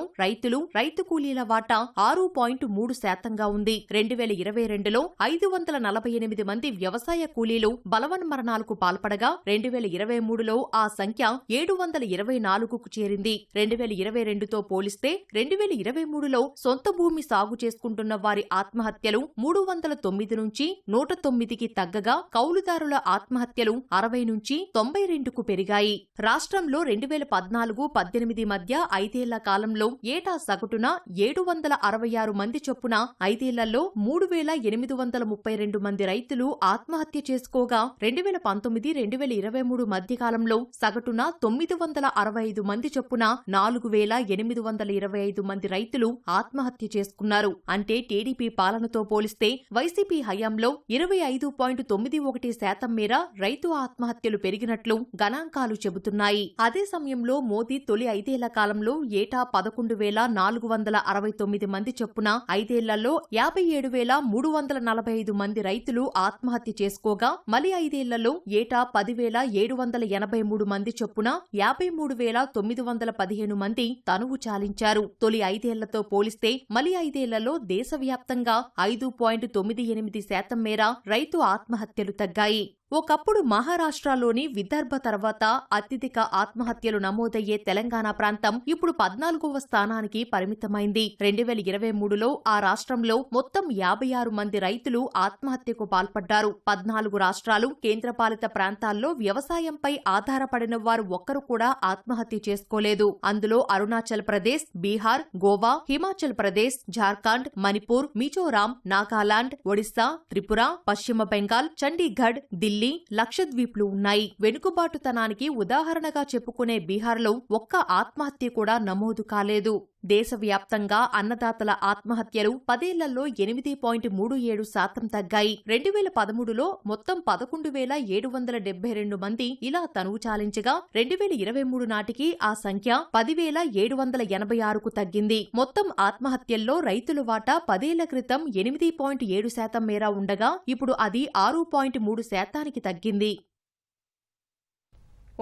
రైతు కూలీల వాటా 6.3% ఉంది. 2022లో 548 మంది వ్యవసాయ కూలీలు బలవన్మరణాలకు పాల్పడగా 2023లో ఆ సంఖ్య 724కు చేరింది. 2022తో పోలిస్తే 2023లో సొంత భూమి సాగు చేసుకుంటున్న వారి ఆత్మహత్యలు 309 నుంచి 109కి తగ్గగా కౌలుదారుల ఆత్మహత్యలు 60 నుంచి 92కు పెరిగాయి. రాష్ట్రంలో 2014-18 మధ్య 5 ఏళ్ల కాలంలో ఏటా సగటున 766 మంది చొప్పున 5 ఏళ్లలో 3,832 మంది రైతులు ఆత్మహత్య చేసుకోగా 2019-2023 మధ్య కాలంలో సగటున 965 మంది చొప్పున 4,825 మంది రైతులు ఆత్మహత్య చేసుకున్నారు. అంటే టీడీపీ పాలనతో పోలిస్తే వైసీపీ హయాంలో 25.91% మేర రైతు ఆత్మహత్యలు పెరిగినట్లు గణాంకాలు చెబుతున్నాయి. అదే సమయంలో మోదీ తొలి 5 ఏళ్ల కాలంలో ఏటా 11,469 మంది చొప్పున 5 ఏళ్లలో 57,345 మంది రైతులు ఆత్మహత్య చేసుకోగా మలి 5 ఏళ్లలో ఏటా 10,783 మంది చొప్పున 53,915 మంది తనువు చాలించారు. తొలి 5 ఏళ్లతో పోలిస్తే మలి 5 ఏళ్లలో దేశవ్యాప్తంగా 5.98% మేర రైతు ఆత్మహత్యలు తగ్గాయి. ఒకప్పుడు మహారాష్ట్రలోని విదర్భ తర్వాత అత్యధిక ఆత్మహత్యలు నమోదయ్యే తెలంగాణ ప్రాంతం ఇప్పుడు 14వ స్థానానికి పరిమితమైంది. 2023లో ఆ రాష్ట్రంలో మొత్తం 56 మంది రైతులు ఆత్మహత్యకు పాల్పడ్డారు. 14 రాష్ట్రాలు, కేంద్రపాలిత ప్రాంతాల్లో వ్యవసాయంపై ఆధారపడిన వారు ఒక్కరు కూడా ఆత్మహత్య చేసుకోలేదు. అందులో అరుణాచల్ ప్రదేశ్, బీహార్, గోవా, హిమాచల్ ప్రదేశ్, జార్ఖండ్, మణిపూర్, మిజోరాం, నాగాలాండ్, ఒడిశా, త్రిపుర, పశ్చిమ బెంగాల్, చండీగఢ్, ఢిల్లీ, లక్షద్వీప్లు ఉన్నాయి. వెనుకబాటుతనానికి ఉదాహరణగా చెప్పుకునే బీహార్లో ఒక్క ఆత్మహత్య కూడా నమోదు కాలేదు. దేశవ్యాప్తంగా అన్నదాతల ఆత్మహత్యలు 10 ఏళ్లలో 8.37% తగ్గాయి. 2013లో మొత్తం 11,772 మంది ఇలా తనువు చాలించగా 2023 నాటికి ఆ సంఖ్య 10,786కు తగ్గింది. మొత్తం ఆత్మహత్యల్లో రైతుల వాటా 10 ఏళ్ల క్రితం 8.7% మేర ఉండగా ఇప్పుడు అది 6.3%కి తగ్గింది.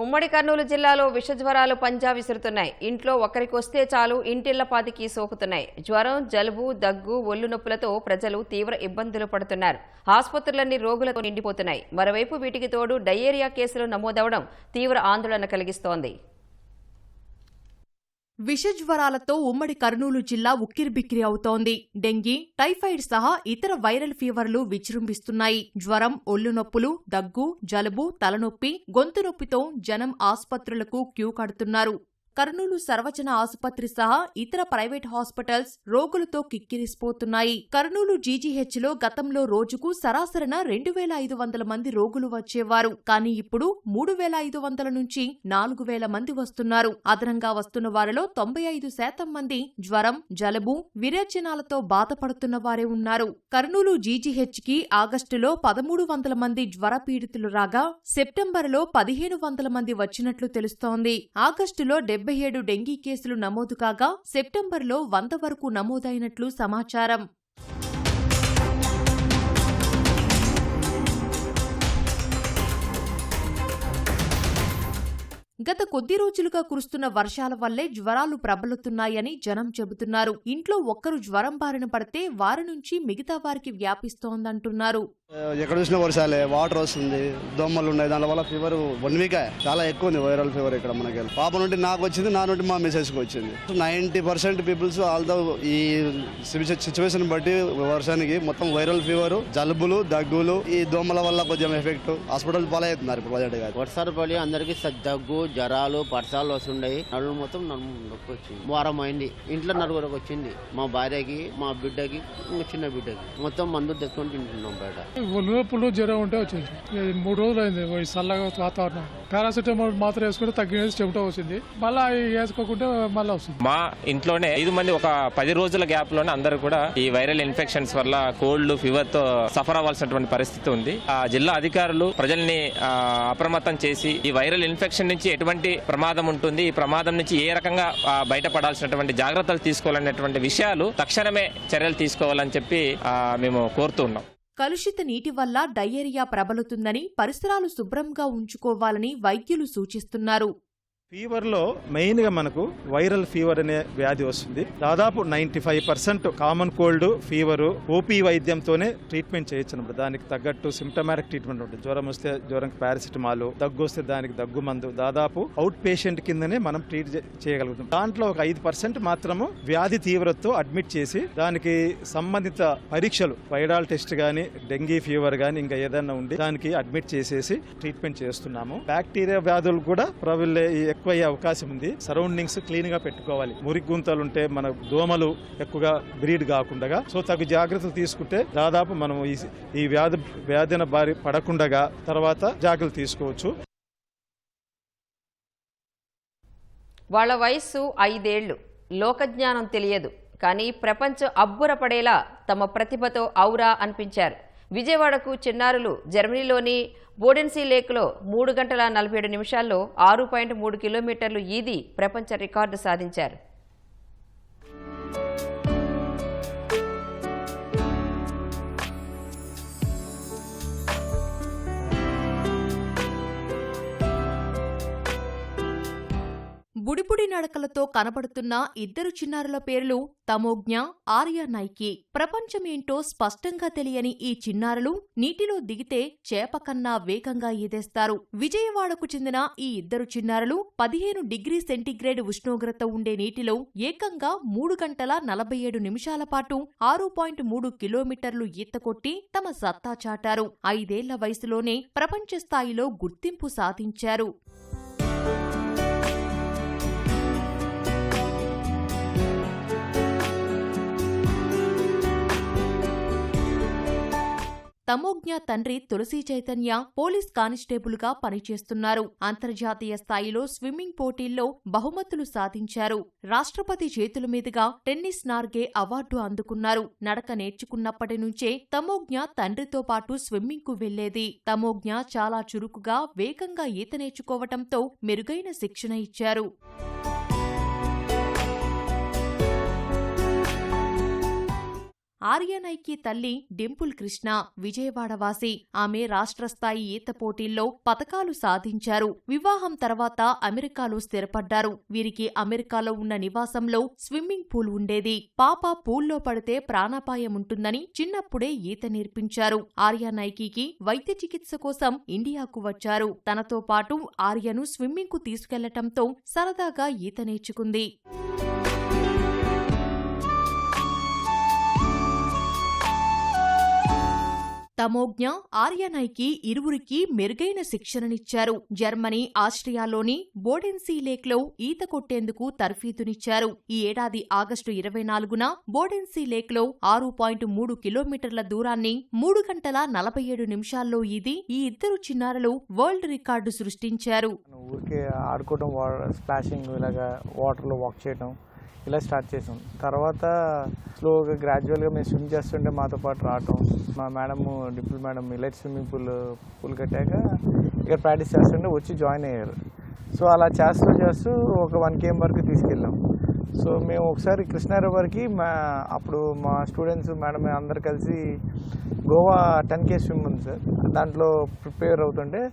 ఉమ్మడి కర్నూలు జిల్లాలో విషజ్వరాలు పంజా విసురుతున్నాయి. ఇంట్లో ఒకరికి వస్తే చాలు ఇంటిళ్లపాదికి సోకుతున్నాయి. జ్వరం, జలుబు, దగ్గు, ఒళ్ళు నొప్పులతో ప్రజలు తీవ్ర ఇబ్బందులు పడుతున్నారు. ఆసుపత్రులన్నీ రోగులతో నిండిపోతున్నాయి. మరోవైపు వీటికి తోడు డయేరియా కేసులు నమోదవడం తీవ్ర ఆందోళన కలిగిస్తోంది. విషజ్వరాలతో ఉమ్మడి కర్నూలు జిల్లా ఉక్కిరిబిక్కిరి అవుతోంది. డెంగీ, టైఫాయిడ్ సహా ఇతర వైరల్ ఫీవర్లు విజృంభిస్తున్నాయి. జ్వరం, ఒళ్ళు నొప్పులు, దగ్గు, జలుబు, తలనొప్పి, గొంతు నొప్పితో జనం ఆసుపత్రులకు క్యూ కడుతున్నారు. కర్నూలు సర్వజన ఆసుపత్రి సహా ఇతర ప్రైవేట్ హాస్పిటల్స్ రోగులతో కిక్కిరిసిపోతున్నాయి. కర్నూలు జీజీహెచ్లో గతంలో రోజుకు సరాసరిన 2,500 మంది రోగులు వచ్చేవారు. కానీ ఇప్పుడు 3,500 నుంచి 4,000 మంది వస్తున్నారు. అదనంగా వస్తున్న వారిలో 95% మంది జ్వరం, జలుబు, విరేచనాలతో బాధపడుతున్న వారే ఉన్నారు. కర్నూలు జీజీహెచ్కి ఆగస్టులో 1,300 మంది జ్వర పీడితులు రాగా సెప్టెంబర్లో 1,500 మంది వచ్చినట్లు తెలుస్తోంది. ఆగస్టులో 77 డెంగీ కేసులు నమోదు కాగా సెప్టెంబర్లో 100 వరకు నమోదైనట్లు సమాచారం. గత కొద్ది రోజులుగా కురుస్తున్న వర్షాల వల్లే జ్వరాలు ప్రబలుతున్నాయని జనం చెబుతున్నారు. ఇంట్లో ఒక్కరు జ్వరం బారిన పడితే వారి నుంచి మిగతా వారికి వ్యాపిస్తోందంటున్నారు. ఎక్కడ చూసినా వర్షాలే, వాటర్ వస్తుంది, దోమలు ఉన్నాయి. దానివల్ల ఫీవర్ 1 వీక్ చాలా ఎక్కువ ఉంది. వైరల్ ఫీవర్ ఇక్కడ మనకి పాప నుండి నాకు వచ్చింది, నా నుండి మా మిసెస్కి వచ్చింది. 90% పీపుల్స్ ఆల్దో ఈ సిచ్యువేషన్ బట్టి వర్షానికి మొత్తం వైరల్ ఫీవర్, జలుబులు, దగ్గులు, ఈ దోమల వల్ల కొంచెం ఎఫెక్ట్ హాస్పిటల్ పాలవుతున్నారు. ఇప్పుడు ప్రజెంట్ వర్షాలు పడి అందరికి దగ్గు, జ్వరాలు, పరసాలు వస్తుండయి. నడుము మొత్తం నొప్పి వచ్చింది. వారం అయింది. ఇంట్లో నలుగురికి వచ్చింది. మా భార్యకి, మా బిడ్డకి, చిన్న బిడ్డకి. మొత్తం మందు తెచ్చుకొని తింటున్నాం బయట. నొప్పులు, జ్వరం ఉంటే వచ్చింది. 3 రోజులు అయింది. చల్లగా వాతావరణం. పారాసిటమాల్ మాత్రం వేసుకుంటే తగ్గినది, చెమట వచ్చింది. మళ్ళీ వేసుకోకుంటే మళ్ళీ వస్తుంది. మా ఇంట్లోనే 5 మంది ఒక 10 రోజుల గ్యాప్ లోనే అందరూ కూడా ఈ వైరల్ ఇన్ఫెక్షన్స్ వల్ల కోల్డ్, ఫీవర్ తో సఫర్ అవ్వాల్సినటువంటి పరిస్థితి ఉంది. ఆ జిల్లా అధికారులు ప్రజల్ని అప్రమత్తం చేసి ఈ వైరల్ ఇన్ఫెక్షన్ నుంచి ఎటువంటి ప్రమాదం ఉంటుంది, ఈ ప్రమాదం నుంచి ఏ రకంగా బయటపడాల్సినటువంటి జాగ్రత్తలు తీసుకోవాలనేటువంటి విషయాలు తక్షణమే చర్యలు తీసుకోవాలని చెప్పి మేము కోరుతున్నాం. కలుషిత నీటి వల్ల డయేరియా ప్రబలుతుందని, పరిసరాలు శుభ్రంగా ఉంచుకోవాలని వైద్యులు సూచిస్తున్నారు. ఫీవర్లో మెయిన్గా మనకు వైరల్ ఫీవర్ అనే వ్యాధి వస్తుంది. దాదాపు 95% కామన్ కోల్డ్, ఫీవర్ ఓపీ వైద్యంతోనే ట్రీట్మెంట్ చేయొచ్చు. దానికి తగ్గట్టు సిమ్టమాటిక్ ట్రీట్మెంట్ ఉంటుంది. జ్వరం వస్తే జ్వరంకి పారాసిటమాల్, దగ్గు వస్తే దానికి దగ్గు మందు, దాదాపు అవుట్ పేషెంట్ కిందనే మనం ట్రీట్ చేయగలుగుతాం. దాంట్లో ఒక 5% మాత్రము వ్యాధి తీవ్రతతో అడ్మిట్ చేసి దానికి సంబంధిత పరీక్షలు, వైరాల్ టెస్ట్ గానీ, డెంగీ ఫీవర్ గానీ ఇంకా ఏదైనా ఉండి దానికి అడ్మిట్ చేసేసి ట్రీట్మెంట్ చేస్తున్నాము. బ్యాక్టీరియా వ్యాధులు కూడా ప్రబలే ఎక్కువ అయ్యే అవకాశం ఉంది. సరౌండింగ్స్ క్లీన్ గా పెట్టుకోవాలి. మురికి గుంతలు ఉంటే మన దోమలు ఎక్కువగా బ్రీడ్ కాకుండా, సో తగు జాగ్రత్తలు తీసుకుంటే దాదాపు మనం ఈ వ్యాధిన బారి పడకుండా తర్వాత జాగ్రత్తలు తీసుకోవచ్చు. వాళ్ల వయస్సు 5 ఏళ్లు. లోకజ్ఞానం తెలియదు, కానీ ప్రపంచం అబ్బురపడేలా తమ ప్రతిభతో ఔరా అనిపించారు. విజయవాడకు చిన్నారులు జర్మనీలోని బోడెన్సీ లేక్లో 3 గంటల 47 నిమిషాల్లో 6.3 కిలోమీటర్లు ఈది ప్రపంచ రికార్డు సాధించారు. బుడిబుడి నడకలతో కనబడుతున్న ఇద్దరు చిన్నారుల పేర్లు తమోజ్ఞ, ఆర్య నైకి. ప్రపంచమేంటో స్పష్టంగా తెలియని ఈ చిన్నారులు నీటిలో దిగితే చేప కన్నా వేగంగా ఈదేస్తారు. విజయవాడకు చెందిన ఈ ఇద్దరు చిన్నారులు 15 డిగ్రీ సెంటీగ్రేడ్ ఉష్ణోగ్రత ఉండే నీటిలో ఏకంగా 3 గంటల 47 నిమిషాల పాటు 6.3 కిలోమీటర్లు ఈత కొట్టి తమ సత్తా చాటారు. 5 ఏళ్ల వయసులోనే ప్రపంచ స్థాయిలో గుర్తింపు సాధించారు. తమోజ్ఞ తండ్రి తులసి చైతన్య పోలీస్ కానిస్టేబుల్గా పనిచేస్తున్నారు. అంతర్జాతీయ స్థాయిలో స్విమ్మింగ్ పోటీల్లో బహుమతులు సాధించారు. రాష్ట్రపతి చేతుల మీదుగా టెన్నిస్ నార్గే అవార్డు అందుకున్నారు. నడక నేర్చుకున్నప్పటి నుంచే తమోజ్ఞ తండ్రితో పాటు స్విమ్మింగ్ కు వెళ్లేది. తమోజ్ఞ చాలా చురుకుగా, వేగంగా ఈత నేర్చుకోవటంతో మెరుగైన శిక్షణ ఇచ్చారు. ఆర్యనైకి తల్లి డింపుల్ కృష్ణ విజయవాడవాసి. ఆమె రాష్ట్రస్థాయి ఈత పోటీల్లో పతకాలు సాధించారు. వివాహం తర్వాత అమెరికాలో స్థిరపడ్డారు. వీరికి అమెరికాలో ఉన్న నివాసంలో స్విమ్మింగ్ పూల్ ఉండేది. పాప పూల్లో పడితే ప్రాణాపాయముంటుందని చిన్నప్పుడే ఈత నేర్పించారు. ఆర్యనైకి వైద్య చికిత్స కోసం ఇండియాకు వచ్చారు. తనతో పాటు ఆర్యను స్విమ్మింగ్ కు తీసుకెళ్లటంతో సరదాగా ఈత నేర్చుకుంది. తమోజ్ఞ, ఆర్యనైకి ఇరువురికి మెరుగైన శిక్షణనిచ్చారు. జర్మనీ, ఆస్ట్రియాలోని బోడెన్సీ లేక్లో ఈత కొట్టేందుకు తర్ఫీదునిచ్చారు. ఈ ఏడాది ఆగస్టు 24న బోడెన్సీ లేక్లో 6.3 కిలోమీటర్ల దూరాన్ని 3 గంటల 47 నిమిషాల్లో ఈది ఈ ఇద్దరు చిన్నారులు వరల్డ్ రికార్డు సృష్టించారు. ఊరికే ఆడుకోవడం, స్ప్లాషింగ్, ఇలాగా వాటర్లో వాక్ చేయడం ఇలా స్టార్ట్ చేసాం. తర్వాత స్లోగా గ్రాడ్యువల్గా మేము స్విమ్ చేస్తుంటే మాతో పాటు రావటం. మా madam, Dimple madam elite swimming pool కట్టాక ఇక్కడ ప్రాక్టీస్ చేస్తుంటే వచ్చి జాయిన్ అయ్యారు. సో అలా చేస్తూ ఒక 1 km వరకు తీసుకెళ్ళాం. సో మేము ఒకసారి కృష్ణా రివర్కి అప్పుడు మా స్టూడెంట్స్, మేడం అందరు కలిసి గోవా 10K స్విమ్ ఉంది సార్, దాంట్లో ప్రిపేర్ అవుతుంటే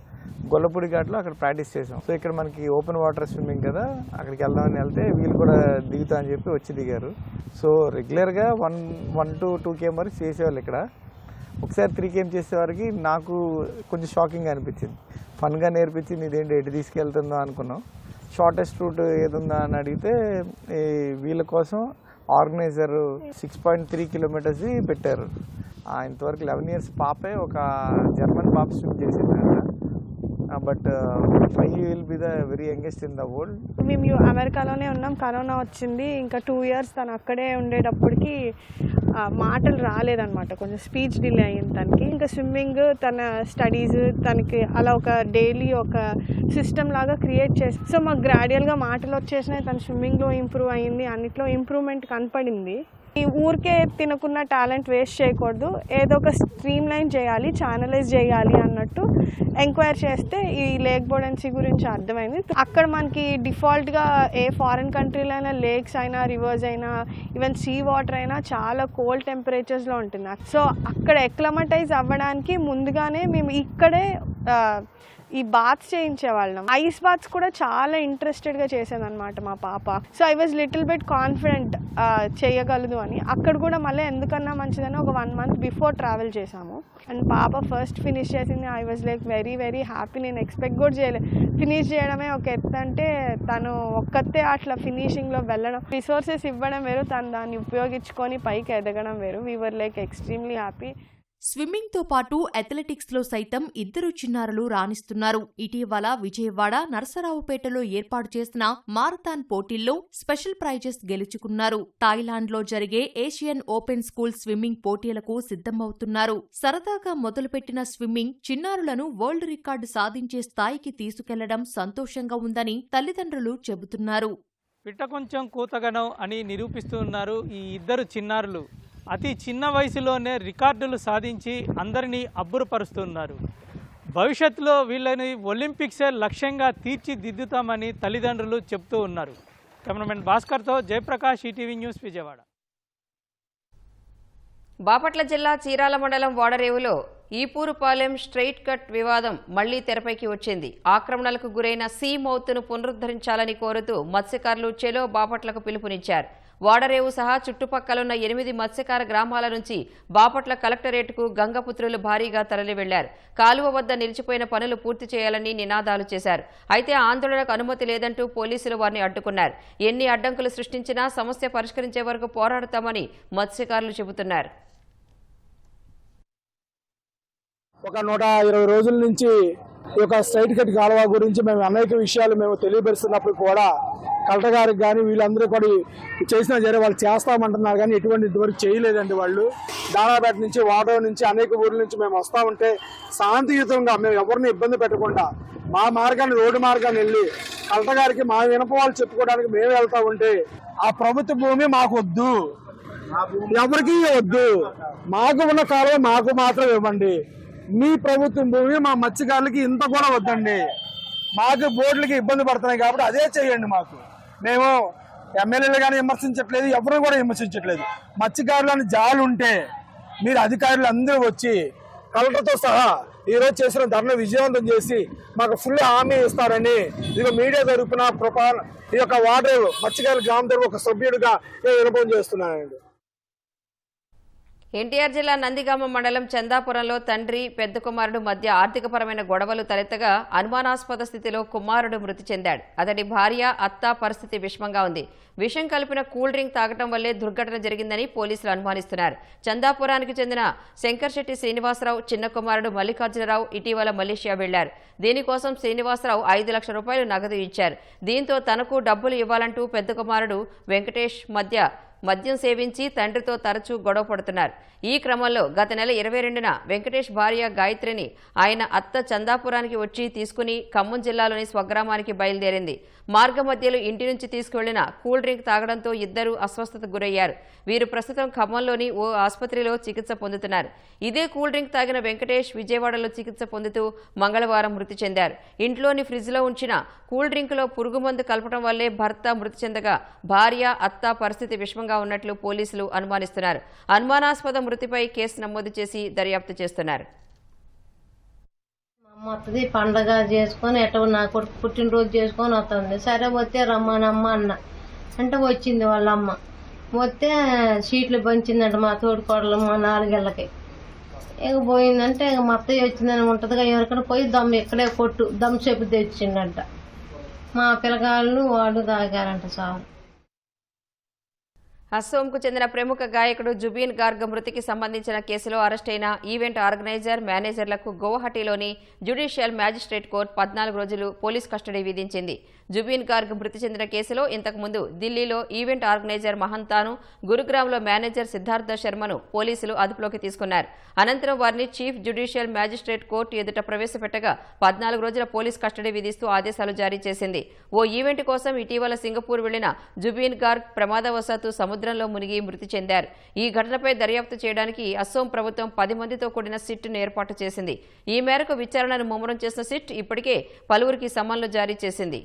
గొల్లపూడి ఘాట్లో అక్కడ ప్రాక్టీస్ చేసాం. సో ఇక్కడ మనకి ఓపెన్ వాటర్ స్విమ్మింగ్ కదా, అక్కడికి వెళ్దామని వెళ్తే వీళ్ళు కూడా దిగుతా అని చెప్పి వచ్చి దిగారు. సో రెగ్యులర్గా 1 to 2 km వరకు చేసేవాళ్ళు ఇక్కడ. ఒకసారి 3 km చేసేవారికి నాకు కొంచెం షాకింగ్ అనిపించింది. ఫన్గా నేర్పించింది, ఇదేంటి ఎటు తీసుకెళ్తుందో అనుకున్నాం. షార్టెస్ట్ రూట్ ఏదుందా అని అడిగితే వీళ్ళ కోసం ఆర్గనైజర్ 6.3 kilometers పెట్టారు. ఇంతవరకు 11 years పాపే ఒక జర్మన్ పాప స్విమ్ చేసింది. But 5 will be the very youngest in the world. మేము అమెరికాలోనే ఉన్నాం, కరోనా వచ్చింది. ఇంకా 2 years తను అక్కడే ఉండేటప్పటికి మాటలు రాలేదన్నమాట, కొంచెం స్పీచ్ డిలే అయ్యింది తనకి. ఇంకా స్విమ్మింగ్, తన స్టడీస్, తనకి అలా ఒక డైలీ ఒక సిస్టమ్ లాగా క్రియేట్ చేసి, సో మాకు గ్రాడ్యువల్గా మాటలు వచ్చేసినాయి. తన స్విమ్మింగ్లో ఇంప్రూవ్ అయ్యింది, అన్నిట్లో ఇంప్రూవ్మెంట్ కనపడింది. ఈ ఊరికే తినకున్న టాలెంట్ వేస్ట్ చేయకూడదు, ఏదో ఒక స్ట్రీమ్ లైన్ చేయాలి, ఛానలైజ్ చేయాలి అన్నట్టు ఎంక్వైరీ చేస్తే ఈ లేక్ బోడెన్సీ గురించి అర్థమైంది. అక్కడ మనకి డిఫాల్ట్గా ఏ ఫారిన్ కంట్రీలో అయినా లేక్స్ అయినా, రివర్స్ అయినా, ఈవెన్ సీ వాటర్ అయినా చాలా కోల్డ్ టెంపరేచర్స్లో ఉంటుంది. సో అక్కడ ఎక్లమటైజ్ అవ్వడానికి ముందుగానే మేము ఇక్కడే ఈ బాత్స్ చేయించేవాళ్ళం. ఐస్ బాత్స్ కూడా చాలా ఇంట్రెస్టెడ్గా చేసేదన్నమాట మా పాప. So I was little bit confident చేయగలదు అని. అక్కడ కూడా మళ్ళీ ఎందుకన్నా మంచిదని ఒక 1 month బిఫోర్ ట్రావెల్ చేశాము. అండ్ పాప ఫస్ట్ ఫినిష్ చేసింది. I was like very very happy. నేను ఎక్స్పెక్ట్ కూడా చేయలేదు. ఫినిష్ చేయడమే ఒక ఎత్తు అంటే తను ఒక్కతే అట్లా ఫినిషింగ్లో వెళ్ళడం, రిసోర్సెస్ ఇవ్వడం వేరు, తను దాన్ని ఉపయోగించుకొని పైకి ఎదగడం వేరు. We were like extremely happy. స్విమ్మింగ్తో పాటు అథ్లెటిక్స్లో సైతం ఇద్దరు చిన్నారులు రాణిస్తున్నారు. ఇటీవల విజయవాడ, నరసరావుపేటలో ఏర్పాటు చేసిన మారథాన్ పోటీల్లో స్పెషల్ ప్రైజెస్ గెలుచుకున్నారు. థాయిలాండ్లో జరిగే ఏషియన్ ఓపెన్ స్కూల్ స్విమ్మింగ్ పోటీలకు సిద్ధమవుతున్నారు. సరదాగా మొదలుపెట్టిన స్విమ్మింగ్ చిన్నారులను వరల్డ్ రికార్డు సాధించే స్థాయికి తీసుకెళ్లడం సంతోషంగా ఉందని తల్లిదండ్రులు చెబుతున్నారు. పిట్ట కొంచెం కూతగనం అని నిరూపిస్తూ ఉన్నారు ఈ ఇద్దరు చిన్నారులు. అతి చిన్న వయసులోనే రికార్డులు సాధించి అందరినీ అబ్బురపరుస్తున్నారు. భవిష్యత్తులో వీళ్ళని ఒలింపిక్సే లక్ష్యంగా తీర్చిదిద్దుతామని తల్లిదండ్రులు చెబుతూ ఉన్నారు. కెమెరామెన్ భాస్కర్తో జయప్రకాష్, ఈటీవీ న్యూస్, విజయవాడ. బాపట్ల జిల్లా చీరాల మండలం వాడరేవులో ఈపూరుపాలెం స్ట్రెయిట్ కట్ వివాదం మళ్లీ తెరపైకి వచ్చింది. ఆక్రమణలకు గురైన సీ మౌత్ను పునరుద్ధరించాలని కోరుతూ మత్స్యకారులు చెలో బాపట్లకు పిలుపునిచ్చారు. వాడరేవు సహా చుట్టుపక్కలున్న 8 మత్స్యకార గ్రామాల నుంచి బాపట్ల కలెక్టరేట్కు గంగపుత్రులు భారీగా తరలి వెళ్లారు. కాలువ వద్ద నిలిచిపోయిన పనులు పూర్తి చేయాలని నినాదాలు చేశారు. అయితే ఆందోళనకు అనుమతి లేదంటూ పోలీసులు వారిని అడ్డుకున్నారు. ఎన్ని అడ్డంకులు సృష్టించినా సమస్య పరిష్కరించే వరకు పోరాడతామని మత్స్యకారులు చెబుతున్నారు. ఒక 120 రోజుల నుంచి ఈ యొక్క స్ట్రైట్ కట్ కాలువ గురించి మేము అనేక విషయాలు మేము తెలియపరుస్తున్నప్పుడు కూడా కలెక్టర్ గారికి కానీ వీళ్ళందరూ కూడా చేసినా సరే వాళ్ళు చేస్తామంటున్నారు కానీ ఇంతవరకు చేయలేదండి. వాళ్ళు దానాపేట నుంచి వాటర్ నుంచి అనేక ఊర్ల నుంచి మేము వస్తూ ఉంటే శాంతియుతంగా మేము ఎవరిని ఇబ్బంది పెట్టకుండా మా మార్గాన్ని రోడ్డు మార్గాన్ని వెళ్ళి కలెక్టర్ గారికి మా వినపవాళ్ళు చెప్పుకోవడానికి మేము వెళ్తా ఉంటే ఆ ప్రభుత్వ భూమి మాకు వద్దు, ఎవరికి వద్దు, మాకు ఉన్న కాలువ మాకు మాత్రం ఇవ్వండి, మీ ప్రభుత్వం భూమి మా మత్స్యకారులకి ఇంత కూడా వద్దండి, మాకు బోర్డులకి ఇబ్బంది పడుతున్నాయి కాబట్టి అదే చేయండి. మాకు మేము ఎమ్మెల్యేలు కానీ విమర్శించట్లేదు, ఎవరు కూడా విమర్శించట్లేదు. మత్స్యకారులని జాలు ఉంటే మీరు అధికారులు అందరూ వచ్చి కలెక్టర్తో సహా ఈరోజు చేసిన ధర్నా విజయవంతం చేసి మాకు ఫుల్ హామీ ఇస్తారని ఇదిగో మీడియా తరపున ఈ యొక్క వాటర్ మత్స్యకారుల గ్రామ తరపు ఒక సభ్యుడిగా నేను వినపం చేస్తున్నానండి. ఎన్టీఆర్ జిల్లా నందిగామ మండలం చందాపురంలో తండ్రి పెద్ద కుమారుడు మధ్య ఆర్థికపరమైన గొడవలు తలెత్తగా అనుమానాస్పద స్థితిలో కుమారుడు మృతి చెందాడు. అతడి భార్య అత్త పరిస్థితి విషమంగా ఉంది. విషం కలిపిన కూల్ డ్రింక్ తాగటం వల్లే దుర్ఘటన జరిగిందని పోలీసులు అనుమానిస్తున్నారు. చందాపురానికి చెందిన శంకర్శెట్టి శ్రీనివాసరావు చిన్న కుమారుడు మల్లికార్జునరావు ఇటీవల మలేషియా వెళ్లారు. దీనికోసం శ్రీనివాసరావు 5 లక్షల రూపాయలు నగదు ఇచ్చారు. దీంతో తనకు డబ్బులు ఇవ్వాలంటూ పెద్ద కుమారుడు వెంకటేష్ మద్యం సేవించి తండ్రితో తరచూ గొడవ పడుతున్నారు. ఈ క్రమంలో గత నెల 22న వెంకటేష్ భార్య గాయత్రిని ఆయన అత్త చందాపురానికి వచ్చి తీసుకుని ఖమ్మం జిల్లాలోని స్వగ్రామానికి బయలుదేరింది. మార్గ మధ్యలో ఇంటి నుంచి తీసుకువెళ్లిన కూల్ డ్రింక్ తాగడంతో ఇద్దరు అస్వస్థతకు గురయ్యారు. వీరు ప్రస్తుతం ఖమ్మంలోని ఓ ఆసుపత్రిలో చికిత్స పొందుతున్నారు. ఇదే కూల్ డ్రింక్ తాగిన వెంకటేష్ విజయవాడలో చికిత్స పొందుతూ మంగళవారం మృతి చెందారు. ఇంట్లోని ఫ్రిడ్జ్లో ఉంచిన కూల్ డ్రింక్లో పురుగుమందు కలపడం వల్లే భర్త మృతి చెందగా భార్య అత్త పరిస్థితి విషమంగా ఉన్నట్లు పోలీసులు అనుమానిస్తున్నారు. అనుమానాస్పద మృతిపై కేసు నమోదు చేసి దర్యాప్తు చేస్తున్నారు. వస్తుంది పండగ చేసుకొని ఎటో నా కొడుకు పుట్టినరోజు చేసుకొని వస్తుంది. సరే వస్తే రమ్మనమ్మ అన్న అంటే వచ్చింది వాళ్ళమ్మ. వస్తే సీట్లు పంచిందంట మా తోడుకోడలు మా 4 ఏళ్ళకి. ఇక పోయిందంటే ఇక మా అత్తయ్య వచ్చిందని ఉంటుందిగా ఎవరికైనా పోయి ఇక్కడే కొట్టు దమ్ చెప్పి తెచ్చిండంట. మా పిల్లగాళ్ళు వాడు తాగారంట సార్. అస్సోంకు చెందిన ప్రముఖ గాయకుడు జుబీన్ గార్గ్ మృతికి సంబంధించిన కేసులో అరెస్టైన ఈవెంట్ ఆర్గనైజర్ మేనేజర్లకు గౌహటిలోని జ్యుడిషియల్ మ్యాజిస్ట్రేట్ కోర్టు 14 రోజులు పోలీస్ కస్టడీ విధించింది. జుబీన్ గార్గ్ మృతి చెందిన కేసులో ఇంతకుముందు ఢిల్లీలో ఈవెంట్ ఆర్గనైజర్ మహంతాను, గురుగ్రామ్లో మేనేజర్ సిద్ధార్థ శర్మను పోలీసులు అదుపులోకి తీసుకున్నారు. అనంతరం వారిని చీఫ్ జ్యుడిషియల్ మ్యాజిస్ట్రేట్ కోర్టు ఎదుట ప్రవేశపెట్టగా 14 రోజుల పోలీస్ కస్టడీ విధిస్తూ ఆదేశాలు జారీ చేసింది. ఓ ఈవెంట్ కోసం ఇటీవల సింగపూర్ వెళ్లిన జుబీన్ గార్గ్ ప్రమాదవశాత్తు సముద్రంలో మునిగి మృతి చెందారు. ఈ ఘటనపై దర్యాప్తు చేయడానికి అస్సోం ప్రభుత్వం 10 మందితో కూడిన సిట్ను ఏర్పాటు చేసింది. ఈ మేరకు విచారణను ముమ్మరం చేసిన సిట్ ఇప్పటికే పలువురికి సమన్లు జారీ చేసింది.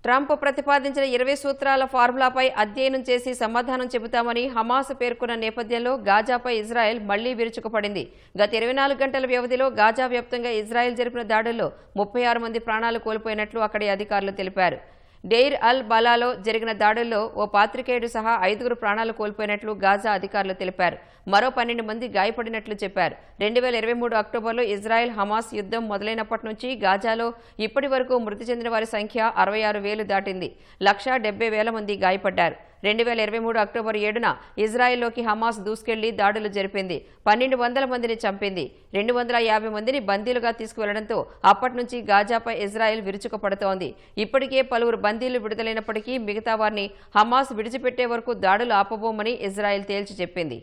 ట్రంప్ ప్రతిపాదించిన 20 సూత్రాల ఫార్ములాపై అధ్యయనం చేసి సమాధానం చెబుతామని హమాస్ పేర్కొన్న నేపథ్యంలో గాజాపై ఇజ్రాయెల్ మళ్లీ విరుచుకుపడింది. గత 24 గంటల వ్యవధిలో గాజా వ్యాప్తంగా ఇజ్రాయెల్ జరిపిన దాడుల్లో 36 మంది ప్రాణాలు కోల్పోయినట్లు అక్కడి అధికారులు తెలిపారు. డెయిర్ అల్ బలాలో జరిగిన దాడుల్లో ఓ పాత్రికేయుడు సహా 5 ప్రాణాలు కోల్పోయినట్లు గాజా అధికారులు తెలిపారు. మరో 12 మంది గాయపడినట్లు చెప్పారు. 2023 అక్టోబర్లో ఇజ్రాయెల్ హమాస్ యుద్ధం మొదలైనప్పటి నుంచి గాజాలో ఇప్పటి వరకు మృతి చెందిన వారి సంఖ్య 66,000 దాటింది. 170,000 మంది గాయపడ్డారు. 2023 అక్టోబర్ 7న ఇజ్రాయెల్లోకి హమాస్ దూసుకెళ్లి దాడులు జరిపింది. 1,200 మందిని చంపింది. 250 మందిని బందీలుగా తీసుకువెళ్లడంతో అప్పటి నుంచి గాజాపై ఇజ్రాయెల్ విరుచుకుపడుతోంది. ఇప్పటికే పలువురు బందీలు విడుదలైనప్పటికీ మిగతా వారిని హమాస్ విడిచిపెట్టే వరకు దాడులు ఆపబోమని ఇజ్రాయెల్ తేల్చి చెప్పింది.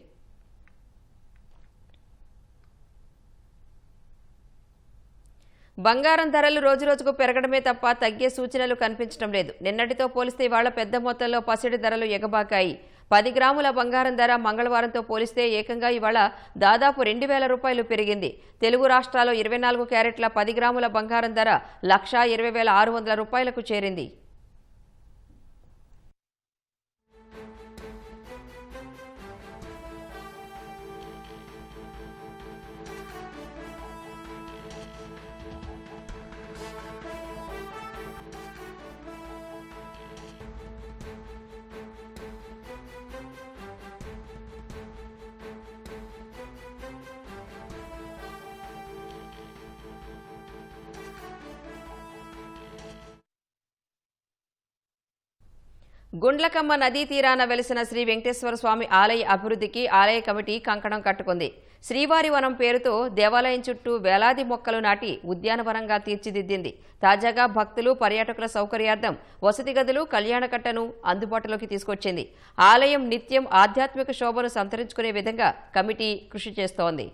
బంగారం ధరలు రోజురోజుకు పెరగడమే తప్ప తగ్గే సూచనలు కనిపించడం లేదు. నిన్నటితో పోలిస్తే ఇవాళ పెద్ద మొత్తంలో పసిడి ధరలు ఎగబాకాయి. 10 గ్రాముల బంగారం ధర మంగళవారంతో పోలిస్తే ఏకంగా ఇవాళ దాదాపు 2,000 రూపాయలు పెరిగింది. తెలుగు రాష్ట్రాల్లో 24 క్యారెట్ల 10 గ్రాముల బంగారం ధర 1,20,600 రూపాయలకు చేరింది. గుండ్లకమ్మ నదీ తీరాన వెలిసిన శ్రీ వెంకటేశ్వర స్వామి ఆలయ అభివృద్ధికి ఆలయ కమిటీ కంకణం కట్టుకుంది. శ్రీవారి వనం పేరుతో దేవాలయం చుట్టూ వేలాది మొక్కలు నాటి ఉద్యానవనంగా తీర్చిదిద్దింది. తాజాగా భక్తులు పర్యాటకుల సౌకర్యార్థం వసతి గదులు, కళ్యాణకట్టను అందుబాటులోకి తీసుకొచ్చింది. ఆలయం నిత్యం ఆధ్యాత్మిక శోభను సంతరించుకునే విధంగా కమిటీ కృషి చేస్తోంది.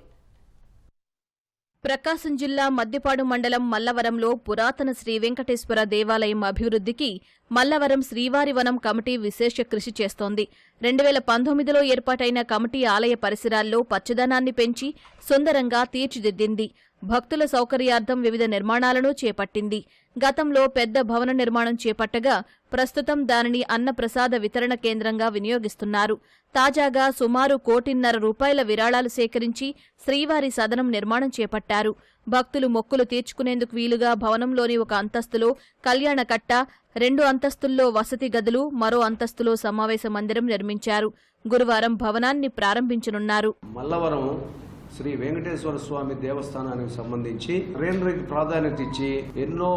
ప్రకాశం జిల్లా మద్దిపాడు మండలం మల్లవరంలో పురాతన శ్రీ వెంకటేశ్వర దేవాలయం అభివృద్ధికి మల్లవరం శ్రీవారి వనం కమిటీ విశేష కృషి చేస్తోంది. 2019లో ఏర్పాటైన కమిటీ ఆలయ పరిసరాల్లో పచ్చదనాన్ని పెంచి సుందరంగా తీర్చిదిద్దింది. భక్తుల సౌకర్యార్థం వివిధ నిర్మాణాలను చేపట్టింది. గతంలో పెద్ద భవన నిర్మాణం చేపట్టగా ప్రస్తుతం దానిని అన్నప్రసాద వితరణ కేంద్రంగా వినియోగిస్తున్నారు. తాజాగా సుమారు ₹1.5 కోటి విరాళాలు సేకరించి శ్రీవారి సదనం నిర్మాణం చేపట్టారు. భక్తులు మొక్కులు తీర్చుకునేందుకు వీలుగా భవనంలోని ఒక అంతస్తులో కళ్యాణకట్ట, 2 అంతస్తుల్లో వసతి గదులు, మరో అంతస్తులో సమావేశ మందిరం నిర్మించారు. గురువారం భవనాన్ని ప్రారంభించనున్నారు. మల్లవరం శ్రీ వెంకటేశ్వర స్వామి దేవస్థానానికి సంబంధించి గ్రీనరీకి ప్రాధాన్యత ఇచ్చి ఎన్నో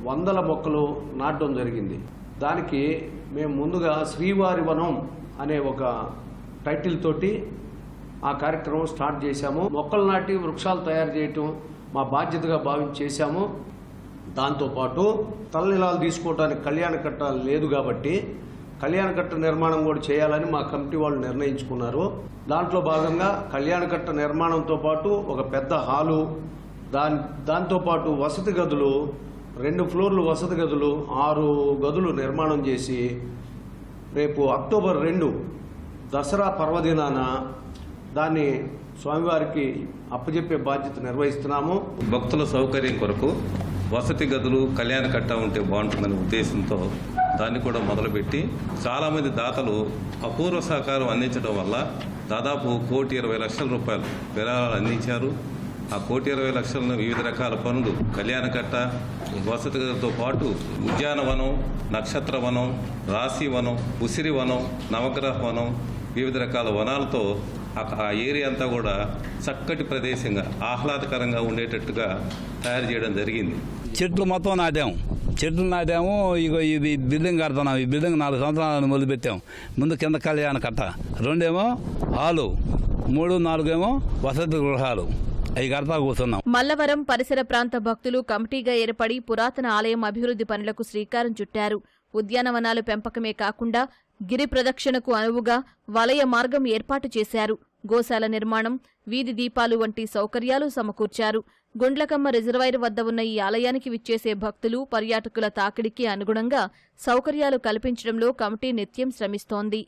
వందల మొక్కలు నాటడం జరిగింది. దానికి మేము ముందుగా శ్రీవారి వనం అనే ఒక టైటిల్ తోటి ఆ కార్యక్రమం స్టార్ట్ చేశాము. మొక్కలు నాటి వృక్షాలు తయారు చేయటం మా బాధ్యతగా భావించి చేశాము. దాంతోపాటు తలనిలాలు తీసుకోవడానికి కళ్యాణకట్ట లేదు కాబట్టి కళ్యాణకట్ట నిర్మాణం కూడా చేయాలని మా కమిటీ వాళ్ళు నిర్ణయించుకున్నారు. దాంట్లో భాగంగా కళ్యాణకట్ట నిర్మాణంతో పాటు ఒక పెద్ద హాలు, దాంతోపాటు వసతి గదులు, 2 ఫ్లోర్లు వసతి గదులు, 6 గదులు నిర్మాణం చేసి రేపు అక్టోబర్ 2 దసరా పర్వదినాన దాన్ని స్వామివారికి అప్పచెప్పే బాధ్యత నిర్వహిస్తున్నాము. భక్తుల సౌకర్యం కొరకు వసతి గదులు, కళ్యాణకట్ట ఉంటే బాగుంటుందనే ఉద్దేశంతో దాన్ని కూడా మొదలుపెట్టి చాలామంది దాతలు అపూర్వ సహకారం అందించడం వల్ల దాదాపు ₹1,20,00,000 విరాళాలు అందించారు. ఆ ₹1,20,00,000 వివిధ రకాల పనులు, కళ్యాణకట్ట, వసతి గదులతో పాటు ఉద్యానవనం, నక్షత్రవనం, రాశివనం, ఉసిరివనం, నవగ్రహ వనం, వివిధ రకాల వనాలతో ఆ ఏరియా అంతా కూడా చక్కటి ప్రదేశంగా ఆహ్లాదకరంగా ఉండేటట్టుగా తయారు చేయడం జరిగింది. చెట్లు మొత్తం నాటాము. ఇగో ఈ బిల్డింగ్ కడుతున్నాం. ఈ బిల్డింగ్ 4 సంవత్సరాలు మొదలుపెట్టాం. ముందు కింద కళ్యాణ కట్ట, 2 హాలు, 3, 4 వసతి గృహాలు, అవి కడతా కూర్చున్నాం. మల్లవరం పరిసర ప్రాంత భక్తులు కమిటీగా ఏర్పడి పురాతన ఆలయం అభివృద్ధి పనులకు శ్రీకారం చుట్టారు. ఉద్యానవనాలు పెంపకమే కాకుండా గిరి ప్రదక్షిణకు అనువుగా వలయ మార్గం ఏర్పాటు చేశారు. గోశాల నిర్మాణం, వీధి దీపాలు వంటి సౌకర్యాలు సమకూర్చారు. గుండ్లకమ్మ రిజర్వాయర్ వద్ద ఉన్న ఈ ఆలయానికి విచ్చేసే భక్తులు, పర్యాటకుల తాకిడికి అనుగుణంగా సౌకర్యాలు కల్పించడంలో కమిటీ నిత్యం శ్రమిస్తోంది.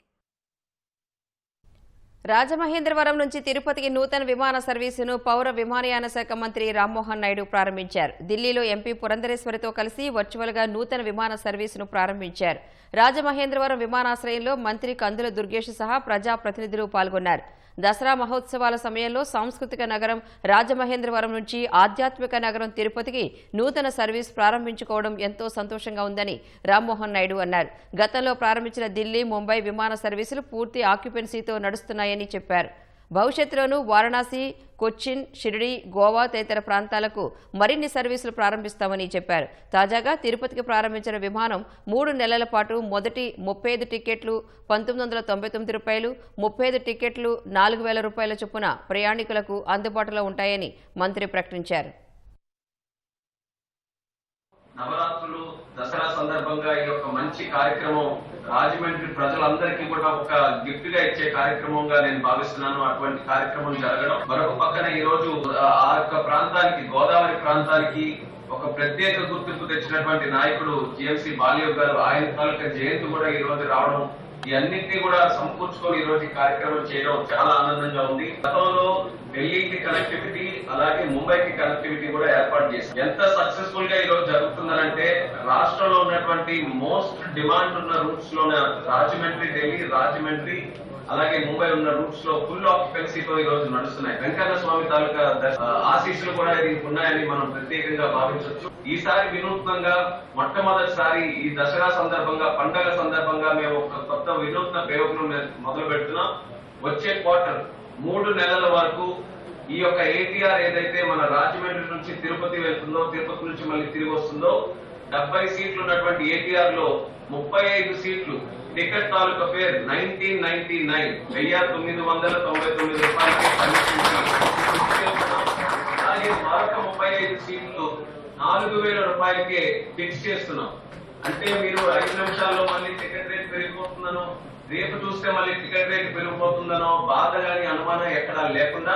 రాజమహేంద్రవరం నుంచి తిరుపతికి నూతన విమాన సర్వీసును పౌర విమానయాన శాఖ మంత్రి రామ్మోహన్ నాయుడు ప్రారంభించారు. ఢిల్లీలో ఎంపీ పురంధరేశ్వరితో కలిసి వర్చువల్గా నూతన విమాన సర్వీసును ప్రారంభించారు. రాజమహేంద్రవరం విమానాశ్రయంలో మంత్రి కందుల దుర్గేష్ సహా ప్రజాప్రతినిధులు పాల్గొన్నారు. దసరా మహోత్సవాల సమయంలో సాంస్కృతిక నగరం రాజమహేంద్రవరం నుంచి ఆధ్యాత్మిక నగరం తిరుపతికి నూతన సర్వీస్ ప్రారంభించుకోవడం ఎంతో సంతోషంగా ఉందని రామ్మోహన్ నాయుడు అన్నారు. గతంలో ప్రారంభించిన ఢిల్లీ, ముంబై విమాన సర్వీసులు పూర్తి ఆక్యుపెన్సీతో నడుస్తున్నాయని చెప్పారు. భవిష్యత్తులోనూ వారణాసి, కొచ్చిన్, షిరిడి, గోవా తదితర ప్రాంతాలకు మరిన్ని సర్వీసులు ప్రారంభిస్తామని చెప్పారు. తాజాగా తిరుపతికి ప్రారంభించిన విమానం 3 నెలల పాటు మొదటి 35 టికెట్లు ₹1,999, 35 టికెట్లు ₹4,000 చొప్పున ప్రయాణికులకు అందుబాటులో ఉంటాయని మంత్రి ప్రకటించారు. నవరాత్రులు, దసరా సందర్భంగా ఈ యొక్క మంచి కార్యక్రమం రాజమండ్రి ప్రజలందరికీ కూడా ఒక గిఫ్ట్ గా ఇచ్చే కార్యక్రమంగా నేను భావిస్తున్నాను. అటువంటి కార్యక్రమం జరగడం, మరొక పక్కన ఈ రోజు ఆ యొక్క ప్రాంతానికి, గోదావరి ప్రాంతానికి ఒక ప్రత్యేక గుర్తింపు తెచ్చినటువంటి నాయకుడు జిఎంసి బాలయోగ్ గారు, ఆయన తాలూకా జయంతి కూడా ఈ రోజు రావడం, ఈ అన్నింటినీ కూడా సమకూర్చుకొని ఈ రోజు ఈ కార్యక్రమం చేయడం చాలా ఆనందంగా ఉంది. గతంలో ఢిల్లీకి కనెక్టివిటీ, అలాగే ముంబైకి కనెక్టివిటీ కూడా ఏర్పాటు చేశారు. ఎంత సక్సెస్ఫుల్ గా ఈ రోజు జరుగుతుందనంటే రాష్ట్రంలో ఉన్నటువంటి మోస్ట్ డిమాండ్ ఉన్న రూట్స్ లో రాజమండ్రి, ఢిల్లీ, రాజమండ్రి అలాగే ముంబై ఉన్న రూట్స్ లో ఫుల్ ఆక్యుపెన్సీతో ఈ రోజు నడుస్తున్నాయి. వెంకన్న స్వామి తాలూకా ఆశీస్సులు కూడా దీనికి ఉన్నాయని మనం ప్రత్యేకంగా భావించవచ్చు. ఈసారి వినూత్నంగా మొట్టమొదటిసారి ఈ దసరా సందర్భంగా, పండగ సందర్భంగా మేము ఒక కొత్త వినూత్న ప్రయోగం మొదలు పెడుతున్నాం. వచ్చే క్వార్టర్ 3 నెలల వరకు ఈ యొక్క ATR ఏదైతే మన రాజమండ్రి నుంచి తిరుపతి వెళ్తుందో, తిరుపతి నుంచి మళ్ళీ తిరిగి వస్తుందో, 70 సీట్లు ఉన్నటువంటి ఏటీఆర్ లో 35 సీట్లు టికెట్ తాలూకా ఫేర్ 1999 రూపాయలకి అలాగే మరొక 35 సీట్లు 4000 రూపాయలకే ఫిక్స్ చేస్తున్నాం. అంటే మీరు 5 నిమిషాల్లో మళ్ళీ టికెట్ రేట్ పెరిగిపోతుందనో, రేపు చూస్తే మళ్ళీ టికెట్ రేట్ పెరిగిపోతుందనో బాధ గాని అనుమానం ఎక్కడా లేకుండా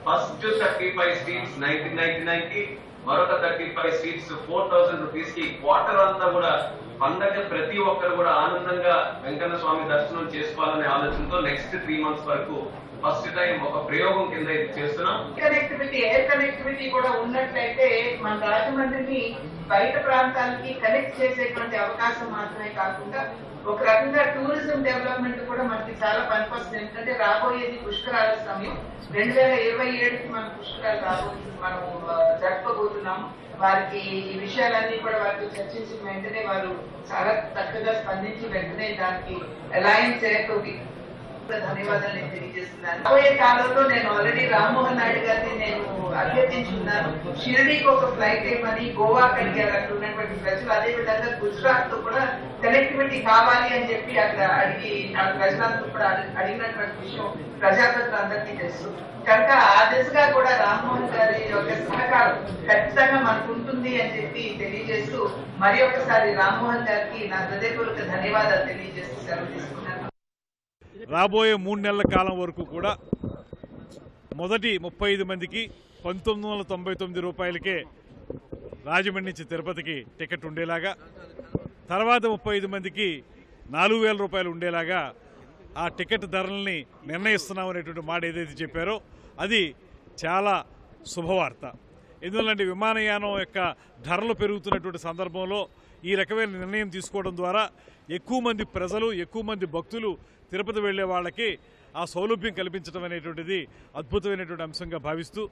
ఫస్ట్ 35 సీట్స్ 1999 కి, మరొక 35 సీట్స్ 4000 రూపీస్ కి క్వార్టర్ అంతా కూడా పండగ ప్రతి ఒక్కరు కూడా ఆనందంగా వెంకన్న స్వామి దర్శనం చేసుకోవాలనే ఆలోచనతో నెక్స్ట్ 3 మంత్స్ వరకు ఫస్ట్ టైం ఒక ప్రయోగం కింద ఇది చేస్తున్నాం. కనెక్టివిటీ, ఎయిర్ కనెక్టివిటీ కూడా ఉన్నట్లయితే మన రాజమండ్రిని బయట ప్రాంతాలకి కనెక్ట్ చేసేటువంటి అవకాశం మాత్రమే కాకుండా ఒక రకంగా టూరిజం డెవలప్మెంట్ కూడా మనకి చాలా పనికొస్తుంది. ఎందుకంటే రాబోయేది పుష్కరాల సమయం, 2027కి మన పుష్కరాలు మనం జరపబోతున్నాము. వారికి ఈ విషయాలన్నీ కూడా వారితో చర్చించిన వెంటనే వారు చాలా చక్కగా స్పందించి వెంటనే దానికి అలయన్స్ ఏర్పడి ధన్యవాదాలు నేను తెలియజేస్తున్నాను. రాబోయే కాలంలో నేను ఆల్రెడీ రామ్మోహన్ నాయుడు గారిని నేను అభ్యర్థించున్నాను, షిరిడీకి ఒక ఫ్లైట్ ఏమని గోవాకి అడిగారు అక్కడ ఉన్నటువంటి ప్రజలు. అదే విధంగా గుజరాత్ తో కూడా కనెక్టివిటీ కావాలి అని చెప్పి అక్కడ అడిగి ఆ ప్రజలందరూ కూడా అడిగినటువంటి విషయం ప్రజాప్రతినిధులందరికీ తెలుసు. కనుక ఆ దిశగా కూడా రామ్మోహన్ గారి యొక్క సహకారం ఖచ్చితంగా మనకు ఉంటుంది అని చెప్పి తెలియజేస్తూ మరి ఒకసారి రామ్మోహన్ గారికి నా హృదయపూర్వక ధన్యవాదాలు తెలియజేస్తూ సెలవు తీసుకున్నాను. రాబోయే 3 నెలల కాలం వరకు కూడా మొదటి 35 మందికి 1999 రూపాయలకే రాజమండ్రి నుంచి తిరుపతికి టికెట్ ఉండేలాగా, తర్వాత 35 మందికి 4000 రూపాయలు ఉండేలాగా ఆ టికెట్ ధరల్ని నిర్ణయిస్తున్నాం అనేటువంటి మాట ఏదైతే చెప్పారో అది చాలా శుభవార్త. ఎందువల్లంటే విమానయానం యొక్క ధరలు పెరుగుతున్నటువంటి సందర్భంలో ఈ రకమైన నిర్ణయం తీసుకోవడం ద్వారా ఎక్కువ మంది ప్రజలు, ఎక్కువ మంది భక్తులు తిరుపతి వెళ్లే వాళ్ళకి ఆ సౌలభ్యం కల్పించడం అనేటువంటిది అద్భుతమైనటువంటి అంశంగా భావిస్తూ